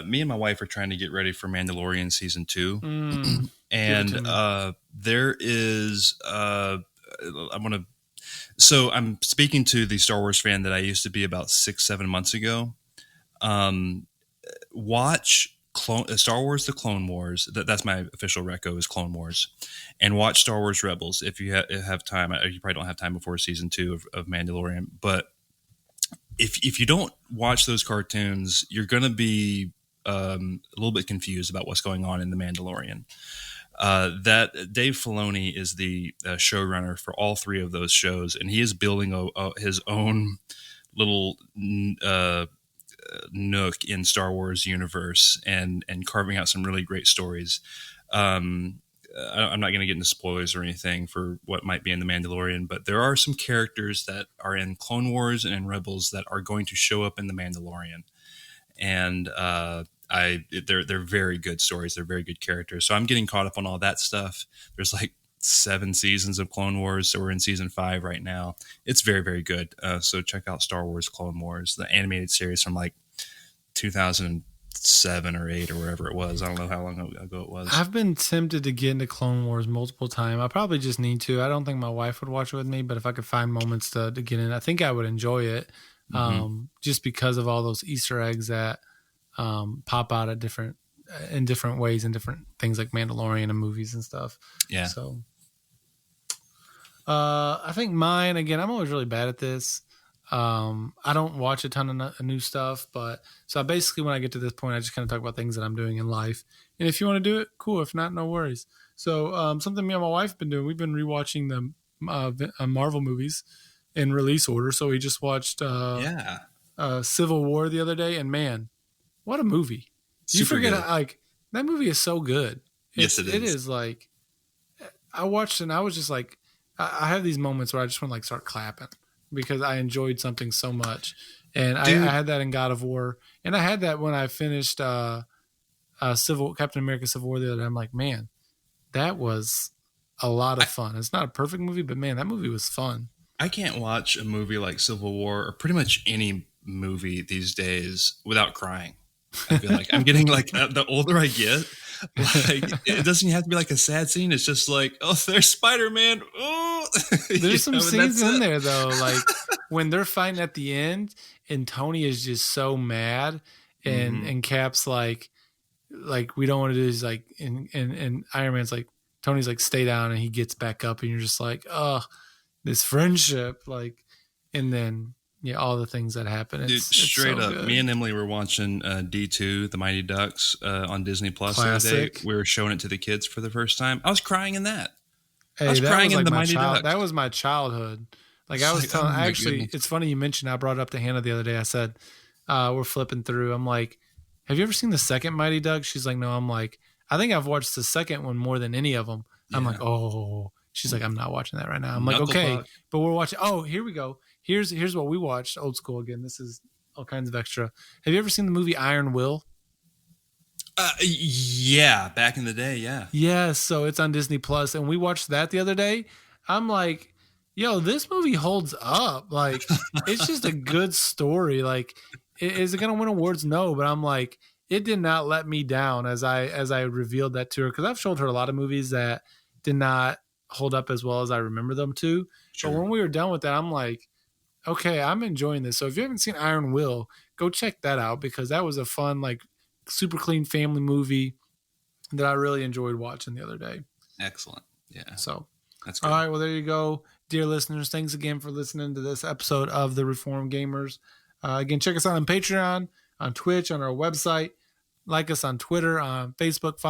me and my wife are trying to get ready for Mandalorian Season 2. And there is, so I'm speaking to the Star Wars fan that I used to be about 6-7 months ago. Watch Star Wars: The Clone Wars. That's my official reco, is Clone Wars, and watch Star Wars Rebels if you have time. You probably don't have time before Season 2 of Mandalorian, but if you don't watch those cartoons, you're going to be a little bit confused about what's going on in The Mandalorian. That Dave Filoni is the showrunner for all 3 of those shows, and he is building his own little nook in Star Wars universe and carving out some really great stories. I'm not going to get into spoilers or anything for what might be in The Mandalorian, but there are some characters that are in Clone Wars and in Rebels that are going to show up in The Mandalorian. And they're very good stories. They're very good characters. So I'm getting caught up on all that stuff. There's like 7 seasons of Clone Wars, so we're in season 5 right now. It's very, very good. So check out Star Wars Clone Wars, the animated series from like 2007 or 8 or wherever it was. I don't know how long ago it was. I've been tempted to get into Clone Wars multiple times. I probably just need to. I don't think my wife would watch it with me, but if I could find moments to get in, I think I would enjoy it. Just because of all those Easter eggs that pop out in different ways and different things like Mandalorian and movies and stuff. Yeah. So I think mine, again, I'm always really bad at this. I don't watch a ton of new stuff, but so basically when I get to this point, I just kind of talk about things that I'm doing in life. And if you want to do it, cool. If not, no worries. So something me and my wife have been doing, we've been rewatching the Marvel movies in release order. So we just watched Civil War the other day, and man, what a movie. You forget, like, that movie is so good. Yes, it is. It is like, I watched and I was just like, I have these moments where I just want to like start clapping because I enjoyed something so much. And I had that in God of War. And I had that when I finished Captain America Civil War the other day. I'm like, man, that was a lot of fun. It's not a perfect movie, but man, that movie was fun. I can't watch a movie like Civil War or pretty much any movie these days without crying. I feel like I'm getting like the older I get, like it doesn't have to be like a sad scene. It's just like, oh, there's Spider-Man. Oh, there's some scenes in there though, like when they're fighting at the end and Tony is just so mad and Cap's like, like, we don't want to do this, like, and Iron Man's like, Tony's like, stay down, and he gets back up, and you're just like, oh, this friendship, like, and then all the things that happen. Dude, straight so up, good. me and Emily were watching D2, The Mighty Ducks, on Disney Plus the Classic. other day. We were showing it to the kids for the first time. I was crying in that. Hey, I was crying in The Mighty Ducks. That was my childhood. Like, I was Like, telling, oh my actually, goodness. it's funny you mentioned, I brought it up to Hannah the other day. I said, we're flipping through. I'm like, have you ever seen the second Mighty Ducks? She's like, no. I'm like, I think I've watched the second one more than any of them. I'm like, oh. She's like, I'm not watching that right now. I'm like, okay, but we're watching. Oh, here we go. Here's what we watched. Old school again. This is all kinds of extra. Have you ever seen the movie Iron Will? Yeah, back in the day, yeah. Yeah, so it's on Disney Plus, and we watched that the other day. I'm like, yo, this movie holds up. Like, it's just a good story. Like, is it gonna win awards? No, but I'm like, it did not let me down as I revealed that to her, because I've showed her a lot of movies that did not hold up as well as I remember them to. Sure. But when we were done with that, I'm like, okay, I'm enjoying this. So if you haven't seen Iron Will, go check that out, because that was a fun, like, super clean family movie that I really enjoyed watching the other day. Excellent. Yeah. So That's good. all right, well, there you go, dear listeners. Thanks again for listening to this episode of the Reformed Gamers. Again, check us out on Patreon, on Twitch, on our website. Like us on Twitter, on Facebook.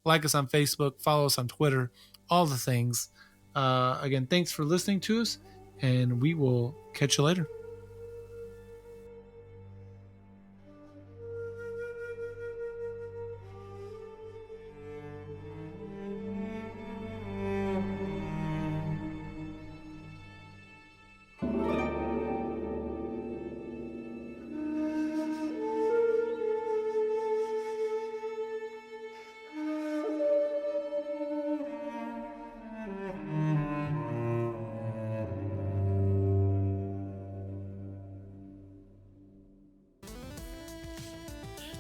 Like us on Facebook. Follow us on Twitter. All the things. Again, thanks for listening to us, and we will catch you later.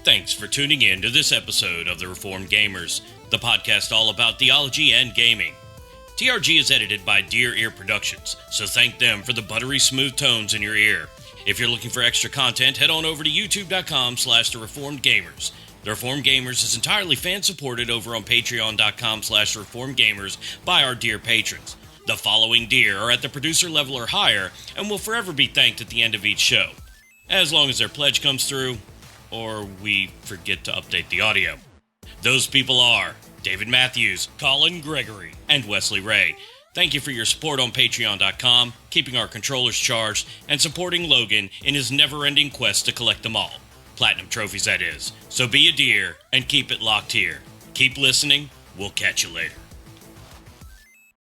Thanks for tuning in to this episode of The Reformed Gamers, the podcast all about theology and gaming. TRG is edited by Dear Ear Productions, so thank them for the buttery smooth tones in your ear. If you're looking for extra content, head on over to youtube.com/TheReformedGamers. The Reformed Gamers is entirely fan-supported over on patreon.com/ReformedGamers by our dear patrons. The following dear are at the producer level or higher and will forever be thanked at the end of each show, as long as their pledge comes through, or we forget to update the audio. Those people are David Matthews, Colin Gregory, and Wesley Ray. Thank you for your support on patreon.com, keeping our controllers charged, and supporting Logan in his never-ending quest to collect them all. Platinum trophies, that is. So be a dear, and keep it locked here. Keep listening. We'll catch you later.